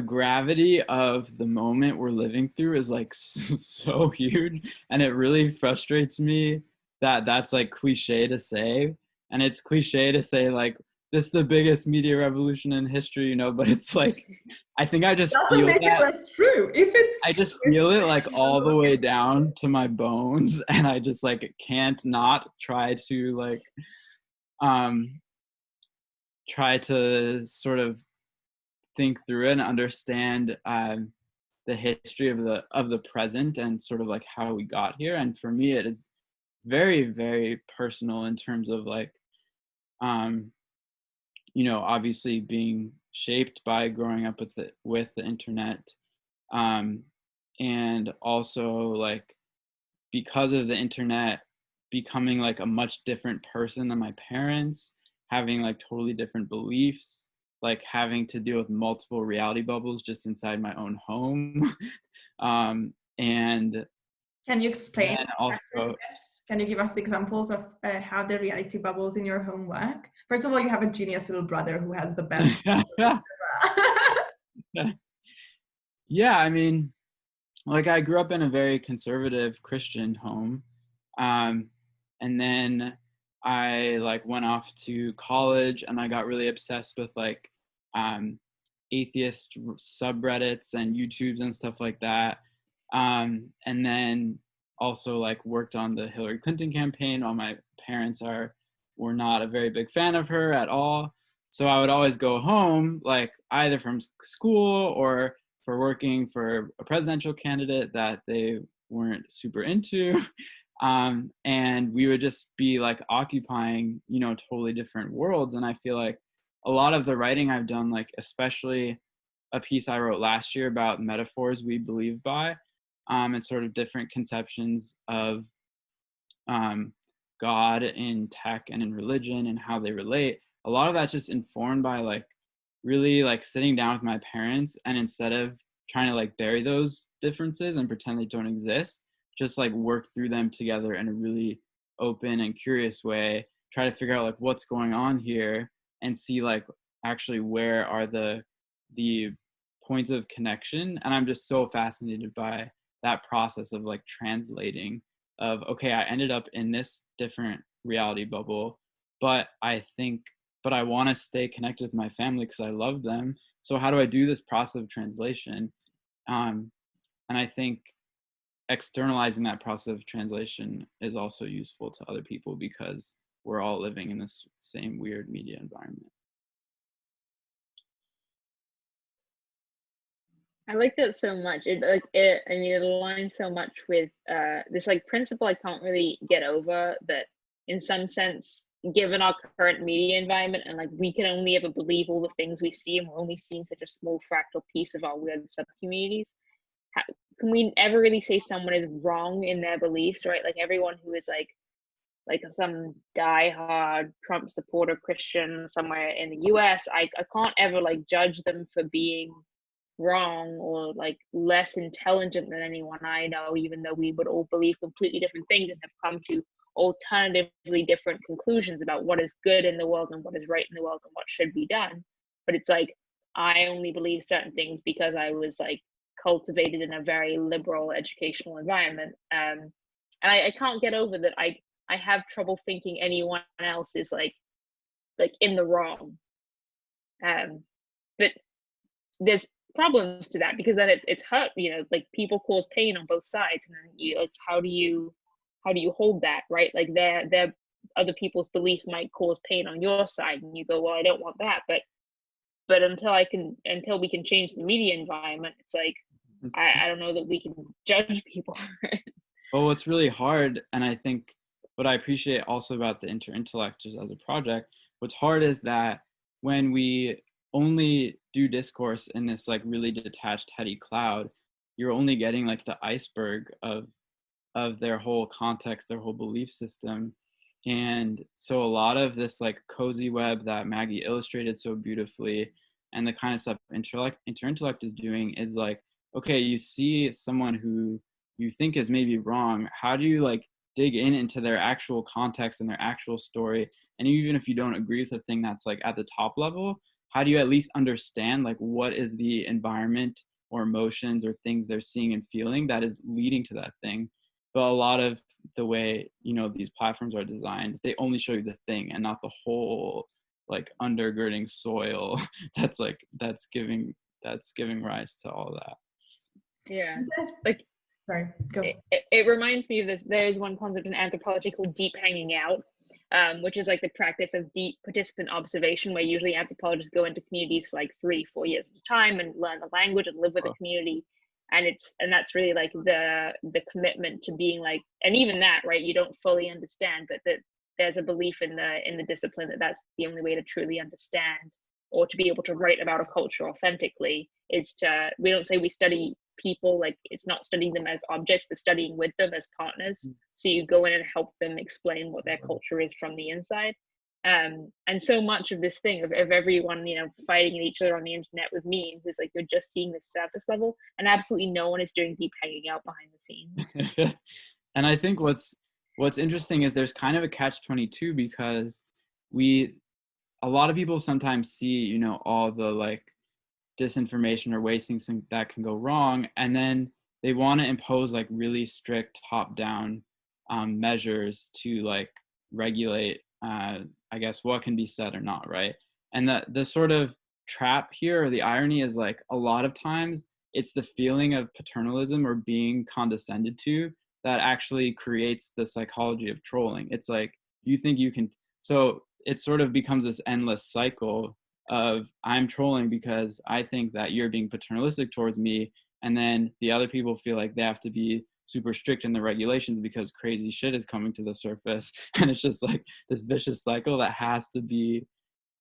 gravity of the moment we're living through is like so huge, and it really frustrates me that that's like cliche to say, and it's cliche to say like this is the biggest media revolution in history, but it's like I think I just doesn't make it less true. I just feel it like all the way down to my bones, and I just like can't not try to like try to sort of think through it and understand the history of the present and sort of like how we got here. And for me, it is very, very personal in terms of like, obviously being shaped by growing up with the internet, and also like because of the internet becoming like a much different person than my parents, having like totally different beliefs, like having to deal with multiple reality bubbles just inside my own home. And can you explain also, can you give us examples of how the reality bubbles in your home work? First of all, you have a genius little brother who has the best. Yeah, I mean, like I grew up in a very conservative Christian home, and then I like went off to college and I got really obsessed with like atheist subreddits and YouTubes and stuff like that, and then also like worked on the Hillary Clinton campaign while my parents were not a very big fan of her at all. So I would always go home like either from school or for working for a presidential candidate that they weren't super into. And we would just be like occupying, totally different worlds. And I feel like a lot of the writing I've done, like especially a piece I wrote last year about metaphors we believe by, and sort of different conceptions of God in tech and in religion and how they relate. A lot of that's just informed by like really like sitting down with my parents, and instead of trying to like bury those differences and pretend they don't exist, just like work through them together in a really open and curious way, try to figure out like what's going on here and see like actually where are the points of connection. And I'm just so fascinated by that process of like translating of, okay, I ended up in this different reality bubble, but I want to stay connected with my family because I love them. So how do I do this process of translation? And I think externalizing that process of translation is also useful to other people because we're all living in this same weird media environment. I like that so much. It aligns so much with this like principle I can't really get over, that in some sense, given our current media environment, and like we can only ever believe all the things we see, and we're only seeing such a small fractal piece of our weird sub-communities. Can we ever really say someone is wrong in their beliefs, right? Like everyone who is like some diehard Trump supporter Christian somewhere in the US, I can't ever like judge them for being wrong or like less intelligent than anyone I know, even though we would all believe completely different things and have come to alternatively different conclusions about what is good in the world and what is right in the world and what should be done. But it's like I only believe certain things because I was like cultivated in a very liberal educational environment, and I can't get over that. I have trouble thinking anyone else is like in the wrong, but there's problems to that because then it's hurt, like people cause pain on both sides, and then it's how do you hold that, right? Like their other people's beliefs might cause pain on your side, and you go, well, I don't want that, but until we can change the media environment, it's like I don't know that we can judge people. Well, what's really hard, and I think what I appreciate also about the Interintellect just as a project, what's hard is that when we only do discourse in this like really detached heady cloud, you're only getting like the iceberg of their whole context, their whole belief system. And so a lot of this like cozy web that Maggie illustrated so beautifully, and the kind of stuff Interintellect is doing is like, okay, you see someone who you think is maybe wrong. How do you like dig into their actual context and their actual story? And even if you don't agree with the thing that's like at the top level, how do you at least understand like what is the environment or emotions or things they're seeing and feeling that is leading to that thing? But a lot of the way, you know, these platforms are designed, they only show you the thing and not the whole like undergirding soil that's giving rise to all that. Yeah, like sorry, go. It reminds me of this. There's one concept in anthropology called deep hanging out, which is like the practice of deep participant observation, where usually anthropologists go into communities for like 3-4 years at a time and learn the language and live with the community. And that's really like the commitment to being like, and even that, right, you don't fully understand, but that there's a belief in the discipline that that's the only way to truly understand or to be able to write about a culture authentically, is to, we don't say we study people, like it's not studying them as objects, but studying with them as partners. So you go in and help them explain what their culture is from the inside. And so much of this thing of everyone, you know, fighting each other on the internet with memes is like you're just seeing the surface level, and absolutely no one is doing deep hanging out behind the scenes. And I think what's interesting is there's kind of a catch-22, because a lot of people sometimes see, you know, all the like disinformation or ways things that can go wrong, and then they want to impose like really strict top-down measures to like regulate I guess what can be said or not, right? And the sort of trap here, or the irony, is like a lot of times it's the feeling of paternalism or being condescended to that actually creates the psychology of trolling. It's like you think you can, so it sort of becomes this endless cycle of I'm trolling because I think that you're being paternalistic towards me, and then the other people feel like they have to be super strict in the regulations because crazy shit is coming to the surface. And it's just like this vicious cycle that has to be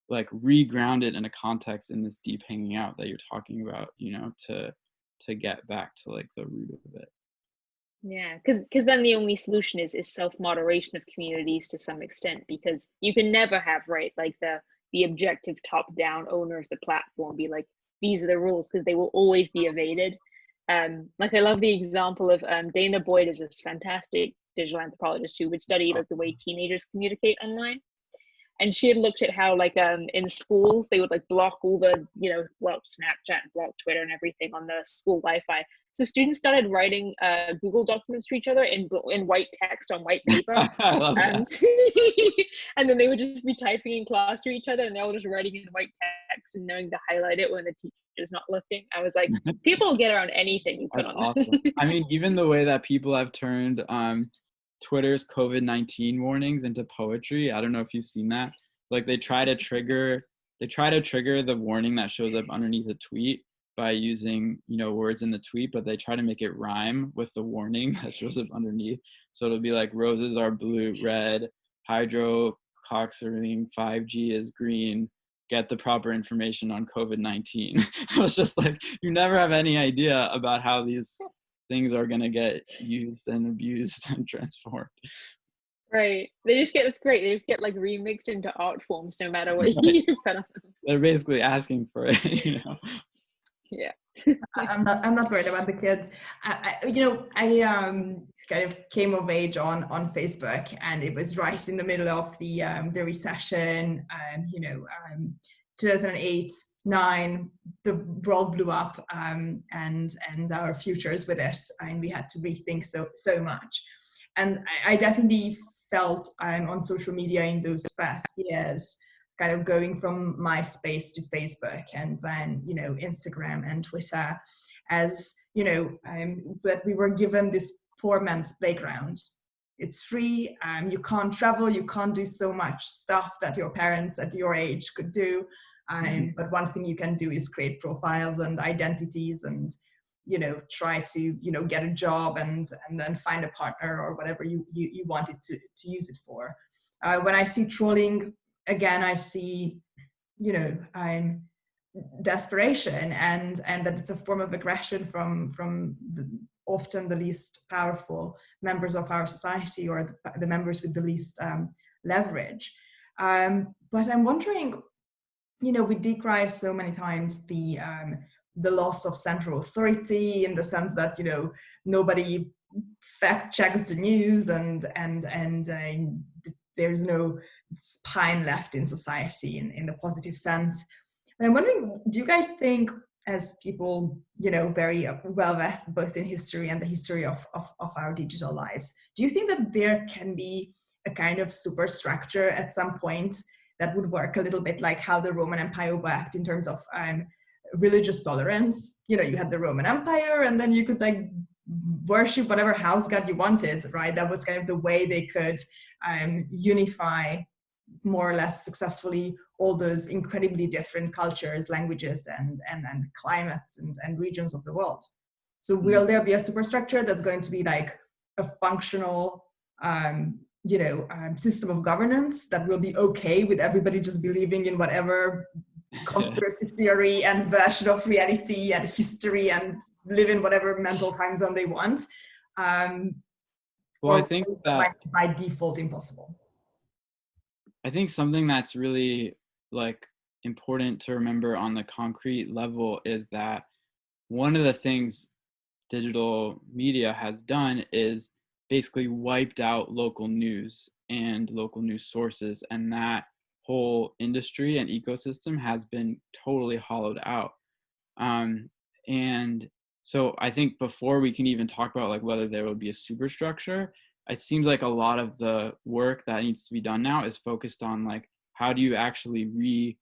like regrounded in a context in this deep hanging out that you're talking about, you know, to get back to like the root of it. Yeah, because then the only solution is self-moderation of communities to some extent, because you can never have, right, like the objective top-down owner of the platform be like, these are the rules, because they will always be evaded. Like I love the example of Dana Boyd is this fantastic digital anthropologist who would study like the way teenagers communicate online. And she had looked at how like in schools they would like block all the, you know, block Snapchat, block Twitter and everything on the school Wi-Fi. So students started writing Google documents to each other in white text on white paper. I love that. And then they would just be typing in class to each other, and they were just writing in white text and knowing to highlight it when the teacher's not looking. I was like, people will get around anything you put That's on. awesome. I mean, even the way that people have turned Twitter's COVID-19 warnings into poetry. I don't know if you've seen that. Like they try to trigger the warning that shows up underneath a tweet by using, you know, words in the tweet, but they try to make it rhyme with the warning that shows up underneath. So it'll be like roses are blue, red, hydroxyurea 5G is green, get the proper information on COVID-19. It's just like, you never have any idea about how these things are going to get used and abused and transformed. Right. They just get, it's great. They just get like remixed into art forms no matter what you put on them. They're basically asking for it, you know? Yeah. I'm not worried about the kids. I kind of came of age on Facebook, and it was right in the middle of the recession, 2008-9, the world blew up, and our futures with it, and we had to rethink so much. And I definitely felt on social media in those first years, kind of going from MySpace to Facebook, and then, you know, Instagram and Twitter, as, you know, that we were given this poor man's playground. It's free, you can't travel, you can't do so much stuff that your parents at your age could do. But one thing you can do is create profiles and identities, and try to get a job and then find a partner or whatever you wanted to use it for. When I see trolling, again, I see I'm desperation and that it's a form of aggression from often the least powerful members of our society, or the members with the least leverage. But I'm wondering, we decry so many times the loss of central authority, in the sense that nobody fact checks the news and there's no spine left in society in the positive sense. And I'm wondering, do you guys think, as people very well vested both in history and the history of our digital lives, do you think that there can be a kind of superstructure at some point that would work a little bit like how the Roman Empire worked in terms of religious tolerance? You had the Roman Empire, and then you could worship whatever house god you wanted, right? That was kind of the way they could unify more or less successfully all those incredibly different cultures, languages, and climates and regions of the world. So will there be a superstructure that's going to be like a functional system of governance that will be okay with everybody just believing in whatever conspiracy theory and version of reality and history and live in whatever mental time zone they want? Well, I think that by default impossible. I think something that's really important to remember on the concrete level is that one of the things digital media has done is basically wiped out local news and local news sources, and that whole industry and ecosystem has been totally hollowed out. And so I think before we can even talk about whether there will be a superstructure, it seems like a lot of the work that needs to be done now is focused on how do you actually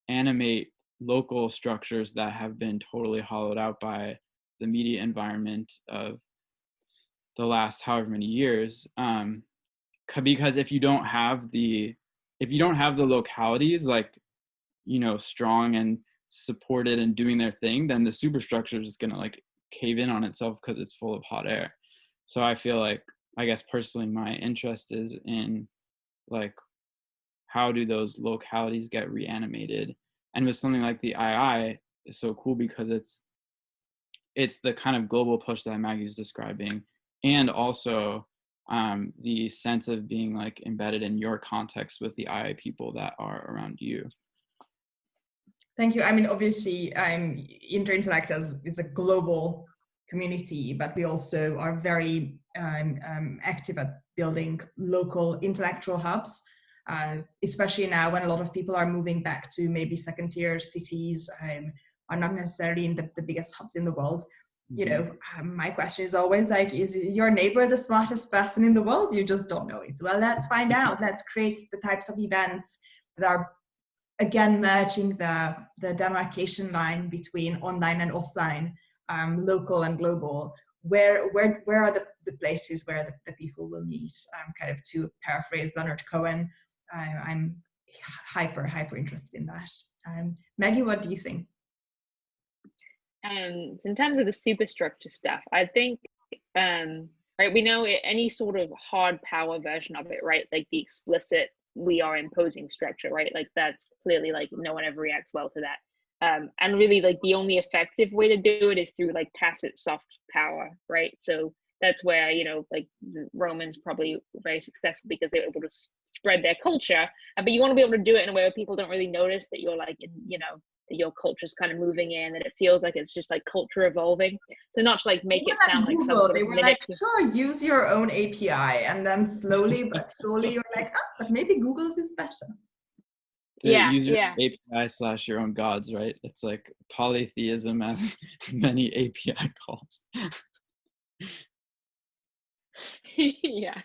animate local structures that have been totally hollowed out by the media environment of the last however many years. Because if you don't have the localities strong and supported and doing their thing, then the superstructure is going to cave in on itself because it's full of hot air. So I feel I guess personally my interest is in how do those localities get reanimated. And with something like the II is so cool because it's the kind of global push that Maggie is describing, and also the sense of being embedded in your context with the II people that are around you. Thank you. I mean, obviously, Interintellect is a global community, but we also are very active at building local intellectual hubs, especially now when a lot of people are moving back to maybe second-tier cities, are not necessarily in the biggest hubs in the world. My question is always is your neighbor the smartest person in the world? You just don't know it. Well, let's find out. Let's create the types of events that are, again, merging the demarcation line between online and offline, local and global. Where are the places where the people will meet? Kind of to paraphrase Leonard Cohen, I'm hyper interested in that. Maggie, what do you think? So in terms of the superstructure stuff, I think, right, we know any sort of hard power version of it, right? The explicit, we are imposing structure, right? That's clearly no one ever reacts well to that. And really the only effective way to do it is through tacit soft power, right? So that's where, the Romans probably were very successful because they were able to spread their culture, but you want to be able to do it in a way where people don't really notice that you're that your culture is kind of moving in, that it feels like it's just culture evolving. So not to make it sound like some sort of manipulative. Sure, use your own API, and then slowly but surely you're but maybe Google's is better. Use your API / your own gods, right? It's polytheism as many API calls. Yeah.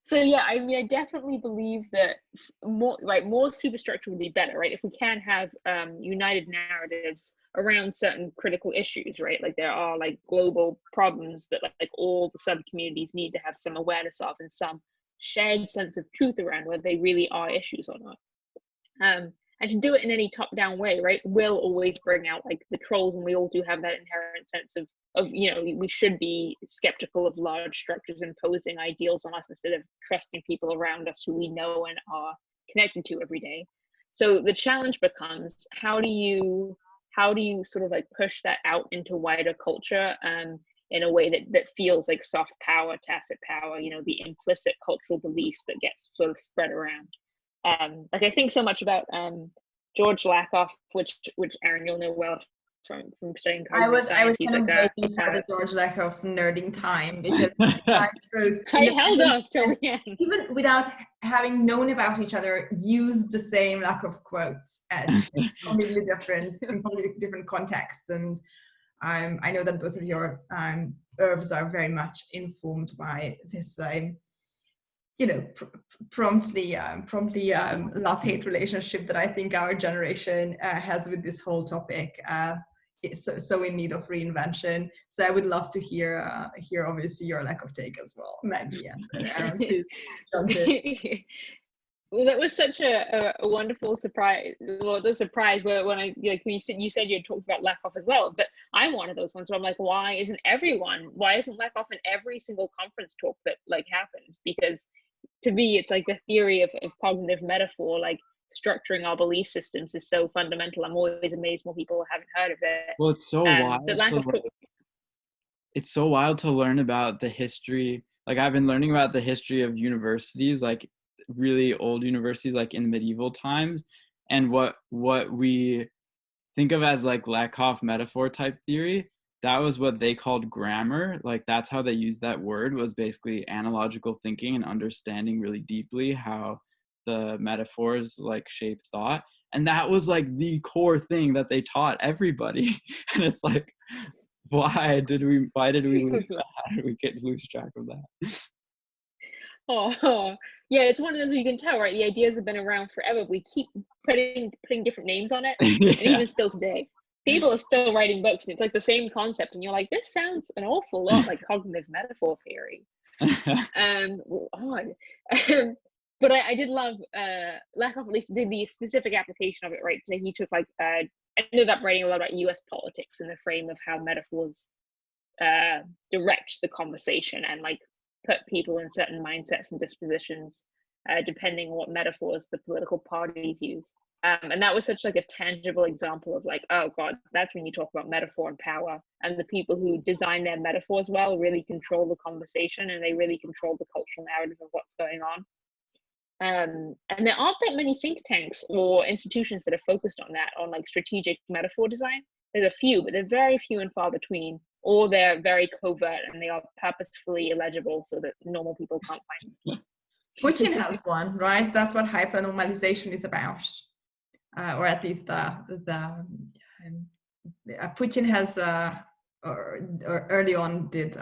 So yeah, I mean, I definitely believe that more superstructure would be better, right? If we can have united narratives around certain critical issues, right? There are global problems that all the sub communities need to have some awareness of and some shared sense of truth around whether they really are issues or not. And to do it in any top-down way, right, will always bring out like the trolls, and we all do have that inherent sense of we should be skeptical of large structures imposing ideals on us instead of trusting people around us who we know and are connected to every day. So the challenge becomes, how do you sort of like push that out into wider culture in a way that feels like soft power, tacit power, the implicit cultural beliefs that gets sort of spread around. Like I think so much about George Lakoff, which Aaron, you'll know well from studying cognitive science. I was kind of waiting for the George Lakoff nerding time, because I held up till the end. Even without having known about each other, used the same Lakoff quotes in completely different contexts. And I know that both of your herbs are very much informed by this promptly love-hate relationship that I think our generation has with this whole topic. It's so in need of reinvention. So I would love to hear obviously your lack of take as well, Maggie, and Aaron, please jump in. Well, that was such a wonderful surprise. Well, the surprise when you said you had talked about Lakoff as well, but I'm one of those ones where I'm like, why isn't Lakoff in every single conference talk that like happens? Because to me, it's like the theory of cognitive metaphor, like structuring our belief systems, is so fundamental. I'm always amazed more people haven't heard of it. Well, it's so wild. It's so wild to learn about the history. Like I've been learning about the history of universities, like really old universities, like in medieval times, and what we think of as like Lakoff metaphor type theory. That was what they called grammar. Like that's how they used that word, was basically analogical thinking and understanding really deeply how the metaphors like shape thought. And that was like the core thing that they taught everybody. And it's like, why did we lose that? How did we lose track of that? Oh yeah, it's one of those where you can tell, right? The ideas have been around forever. We keep putting different names on it. Yeah. And even still today, people are still writing books, and it's like the same concept, and you're like, this sounds an awful lot like cognitive metaphor theory. Odd. But I did love Lakoff, at least did the specific application of it, right? So he took ended up writing a lot about US politics in the frame of how metaphors direct the conversation and like put people in certain mindsets and dispositions depending on what metaphors the political parties use. And that was such like a tangible example of like, oh God, that's when you talk about metaphor and power, and the people who design their metaphors well really control the conversation, and they really control the cultural narrative of what's going on. And there aren't that many think tanks or institutions that are focused on that, on like strategic metaphor design. There's a few, but they're very few and far between, or they're very covert and they are purposefully illegible so that normal people can't find them. Putin has one, right? That's what hypernormalization is about. Or at least Putin has or early on did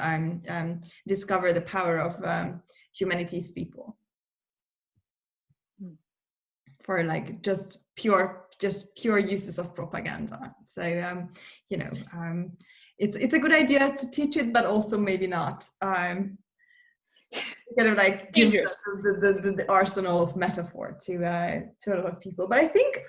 discover the power of humanities people for like just pure uses of propaganda. So it's a good idea to teach it, but also maybe not. Kind of like give the arsenal of metaphor to a lot of people. But I think,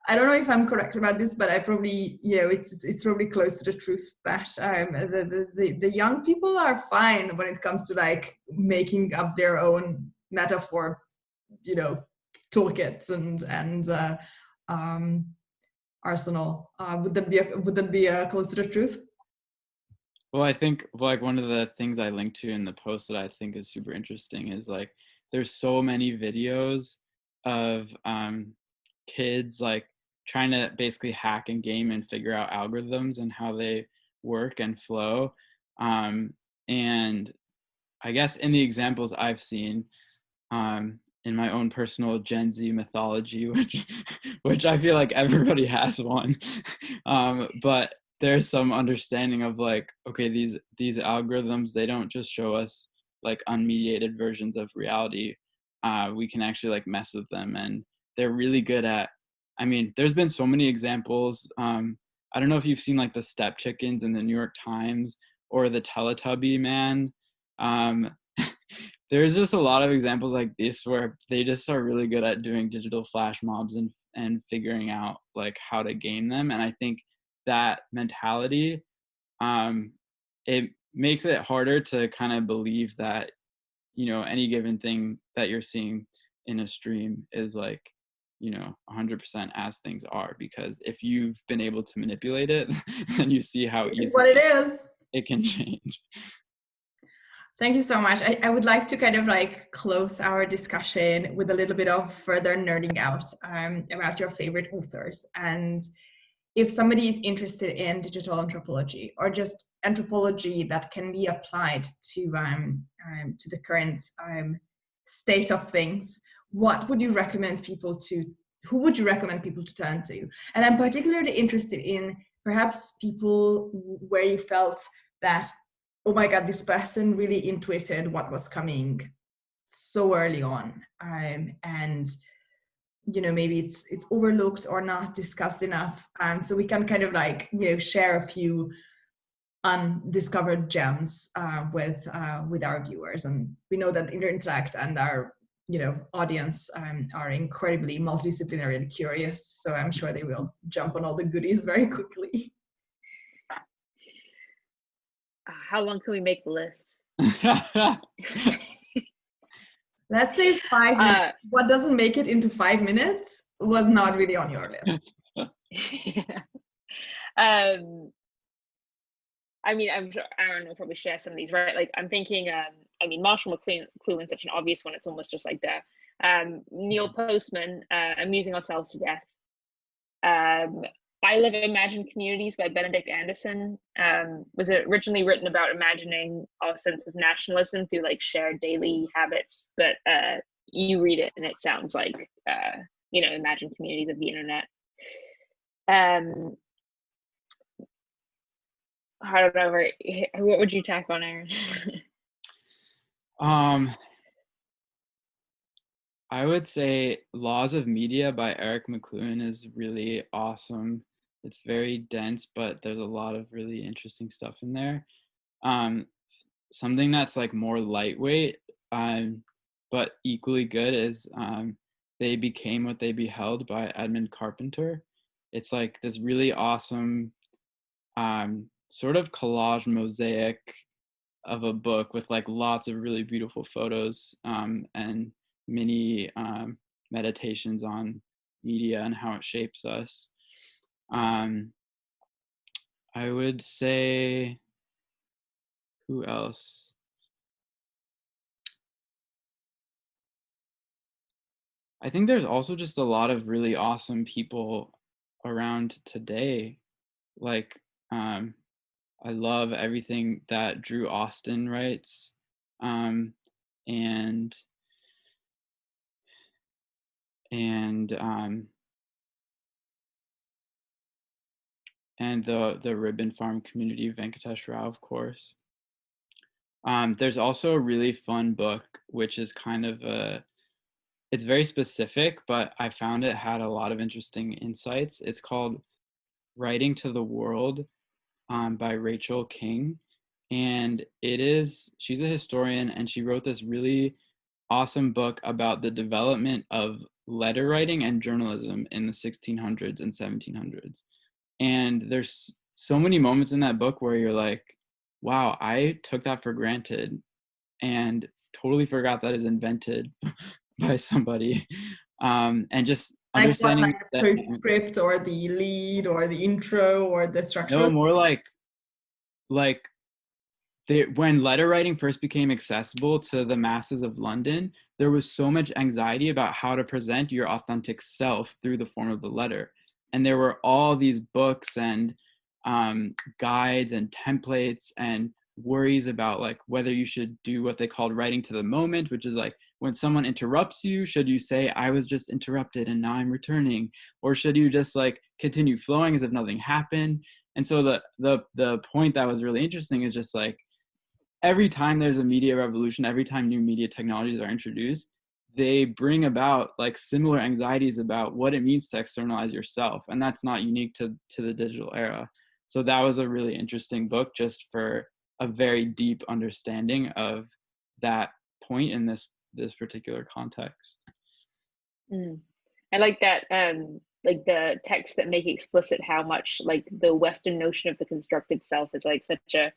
I don't know if I'm correct about this, but I probably, it's probably close to the truth that the young people are fine when it comes to like making up their own metaphor, toolkits and arsenal. Would that be close to the truth? Well, I think like one of the things I linked to in the post that I think is super interesting is like there's so many videos of kids like trying to basically hack and game and figure out algorithms and how they work and flow. And I guess in the examples I've seen in my own personal Gen Z mythology, which I feel like everybody has one, but there's some understanding of like, okay, these algorithms, they don't just show us like unmediated versions of reality. We can actually like mess with them, and they're really good at, I mean, there's been so many examples. I don't know if you've seen like the Step Chickens in the New York Times or the Teletubby man. There's just a lot of examples like this where they just are really good at doing digital flash mobs and and figuring out like how to gain them. And I think that mentality, it makes it harder to kind of believe that, you know, any given thing that you're seeing in a stream is like, you know, 100% as things are, because if you've been able to manipulate it, then you see how easy what it is. It can change. Thank you so much. I would like to kind of like close our discussion with a little bit of further nerding out about your favorite authors. And if somebody is interested in digital anthropology or just anthropology that can be applied to the current state of things, what would you recommend people to? Who would you recommend people to turn to? And I'm particularly interested in perhaps people where you felt that, oh my God, this person really intuited what was coming so early on, and you know, maybe it's overlooked or not discussed enough. So we can kind of like, you know, share a few undiscovered gems with our viewers. And we know that Interintellect and our, you know, audience are incredibly multidisciplinary and curious. So I'm sure they will jump on all the goodies very quickly. How long can we make the list? Let's say 5 minutes. What doesn't make it into 5 minutes was not really on your list. I mean, I'm sure Aaron will probably share some of these, right? Like, I'm thinking, I mean, Marshall McLuhan's such an obvious one. It's almost just like there. Neil Postman, Amusing Ourselves to Death. I Live Imagined Communities by Benedict Anderson was originally written about imagining our sense of nationalism through like shared daily habits, but you read it and it sounds like, you know, imagined communities of the internet. I don't know, what would you tack on, Aaron? I would say Laws of Media by Eric McLuhan is really awesome. It's very dense, but there's a lot of really interesting stuff in there. Something that's like more lightweight, but equally good is They Became What They Beheld by Edmund Carpenter. It's like this really awesome sort of collage mosaic of a book with like lots of really beautiful photos and mini meditations on media and how it shapes us. I would say, who else? I think there's also just a lot of really awesome people around today. Like, I love everything that Drew Austin writes, and the Ribbon Farm community, Venkatesh Rao, of course. There's also a really fun book, which is kind of it's very specific, but I found it had a lot of interesting insights. It's called Writing to the World by Rachel King. And she's a historian, and she wrote this really awesome book about the development of letter writing and journalism in the 1600s and 1700s. And there's so many moments in that book where you're like, wow, I took that for granted and totally forgot that is invented by somebody. And just understanding like the postscript or the lead or the intro or the structure. No, more like when letter writing first became accessible to the masses of London, there was so much anxiety about how to present your authentic self through the form of the letter. And there were all these books and guides and templates and worries about like whether you should do what they called writing to the moment, which is like when someone interrupts you, should you say, I was just interrupted and now I'm returning? Or should you just like continue flowing as if nothing happened? And so the point that was really interesting is just like, every time there's a media revolution, every time new media technologies are introduced, they bring about like similar anxieties about what it means to externalize yourself. And that's not unique to the digital era. So that was a really interesting book just for a very deep understanding of that point in this particular context. I like that, like the texts that make explicit how much like the Western notion of the constructed self is like such a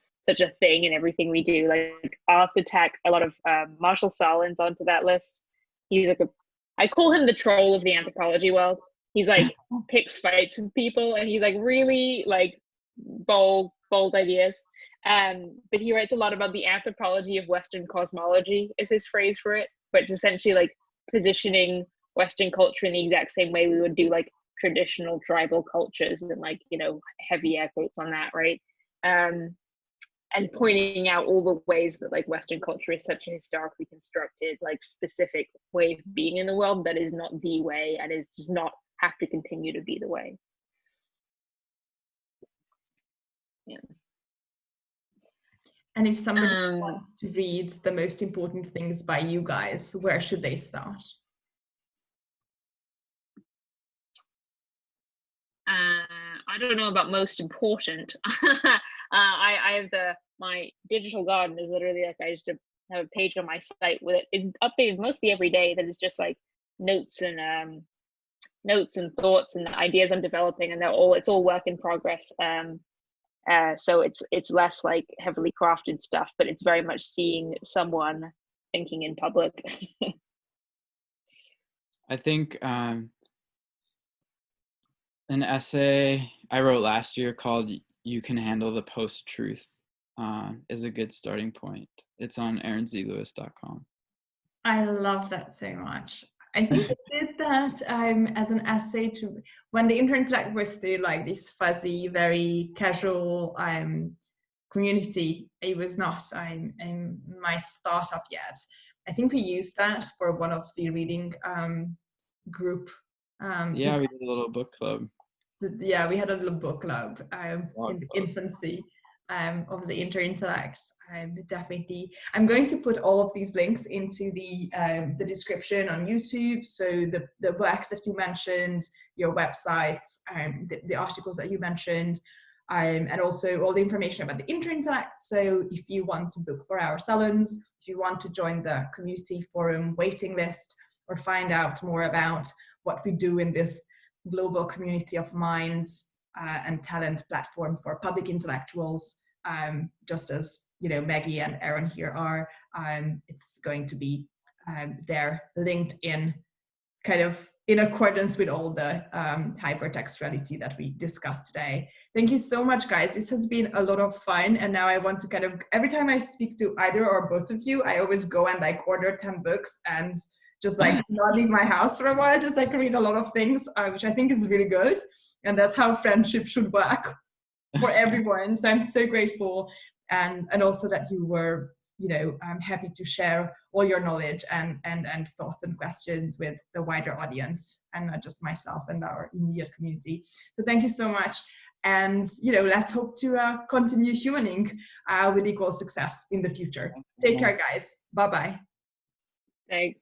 thing in everything we do. Like I'll have to tack a lot of Marshall Sahlins onto that list. He's like I call him the troll of the anthropology world. He's like picks fights with people, and he's like really like bold ideas. But he writes a lot about the anthropology of Western cosmology is his phrase for it. But it's essentially like positioning Western culture in the exact same way we would do like traditional tribal cultures, and like, you know, heavy air quotes on that, right? And pointing out all the ways that like Western culture is such a historically constructed, like specific way of being in the world that is not the way, and does not have to continue to be the way. Yeah. And if somebody wants to read the most important things by you guys, where should they start? I don't know about most important. I have my digital garden is literally like, I just have a page on my site with it. It's updated mostly every day. That is just like notes and thoughts and ideas I'm developing, and it's all work in progress. So it's less like heavily crafted stuff, but it's very much seeing someone thinking in public. I think an essay I wrote last year called "You Can Handle the Post-Truth" is a good starting point. It's on aaronzlewis.com. I love that so much. I think I did that as an essay to when the Interintellect was still like this fuzzy, very casual community. It was not in my startup yet. I think we used that for one of the reading group. Yeah, we did a little book club. Yeah, we had a little book club in the infancy of the Interintellect. Definitely, I'm going to put all of these links into the description on YouTube. So the works that you mentioned, your websites, the articles that you mentioned, and also all the information about the Interintellect. So if you want to book for our salons, if you want to join the community forum waiting list, or find out more about what we do in this global community of minds and talent platform for public intellectuals, just as, you know, Maggie and Aaron here are, it's going to be there linked in, kind of in accordance with all the hypertextuality that we discussed today. Thank you so much, guys. This has been a lot of fun, and now I want to kind of, every time I speak to either or both of you, I always go and like order 10 books and just like not leave my house for a while, just like read a lot of things, which I think is really good. And that's how friendship should work for everyone. So I'm so grateful. And also that you were, you know, I'm happy to share all your knowledge and thoughts and questions with the wider audience, and not just myself and our immediate community. So thank you so much. And, you know, let's hope to continue humaning with equal success in the future. Take care, guys. Bye-bye. Thanks.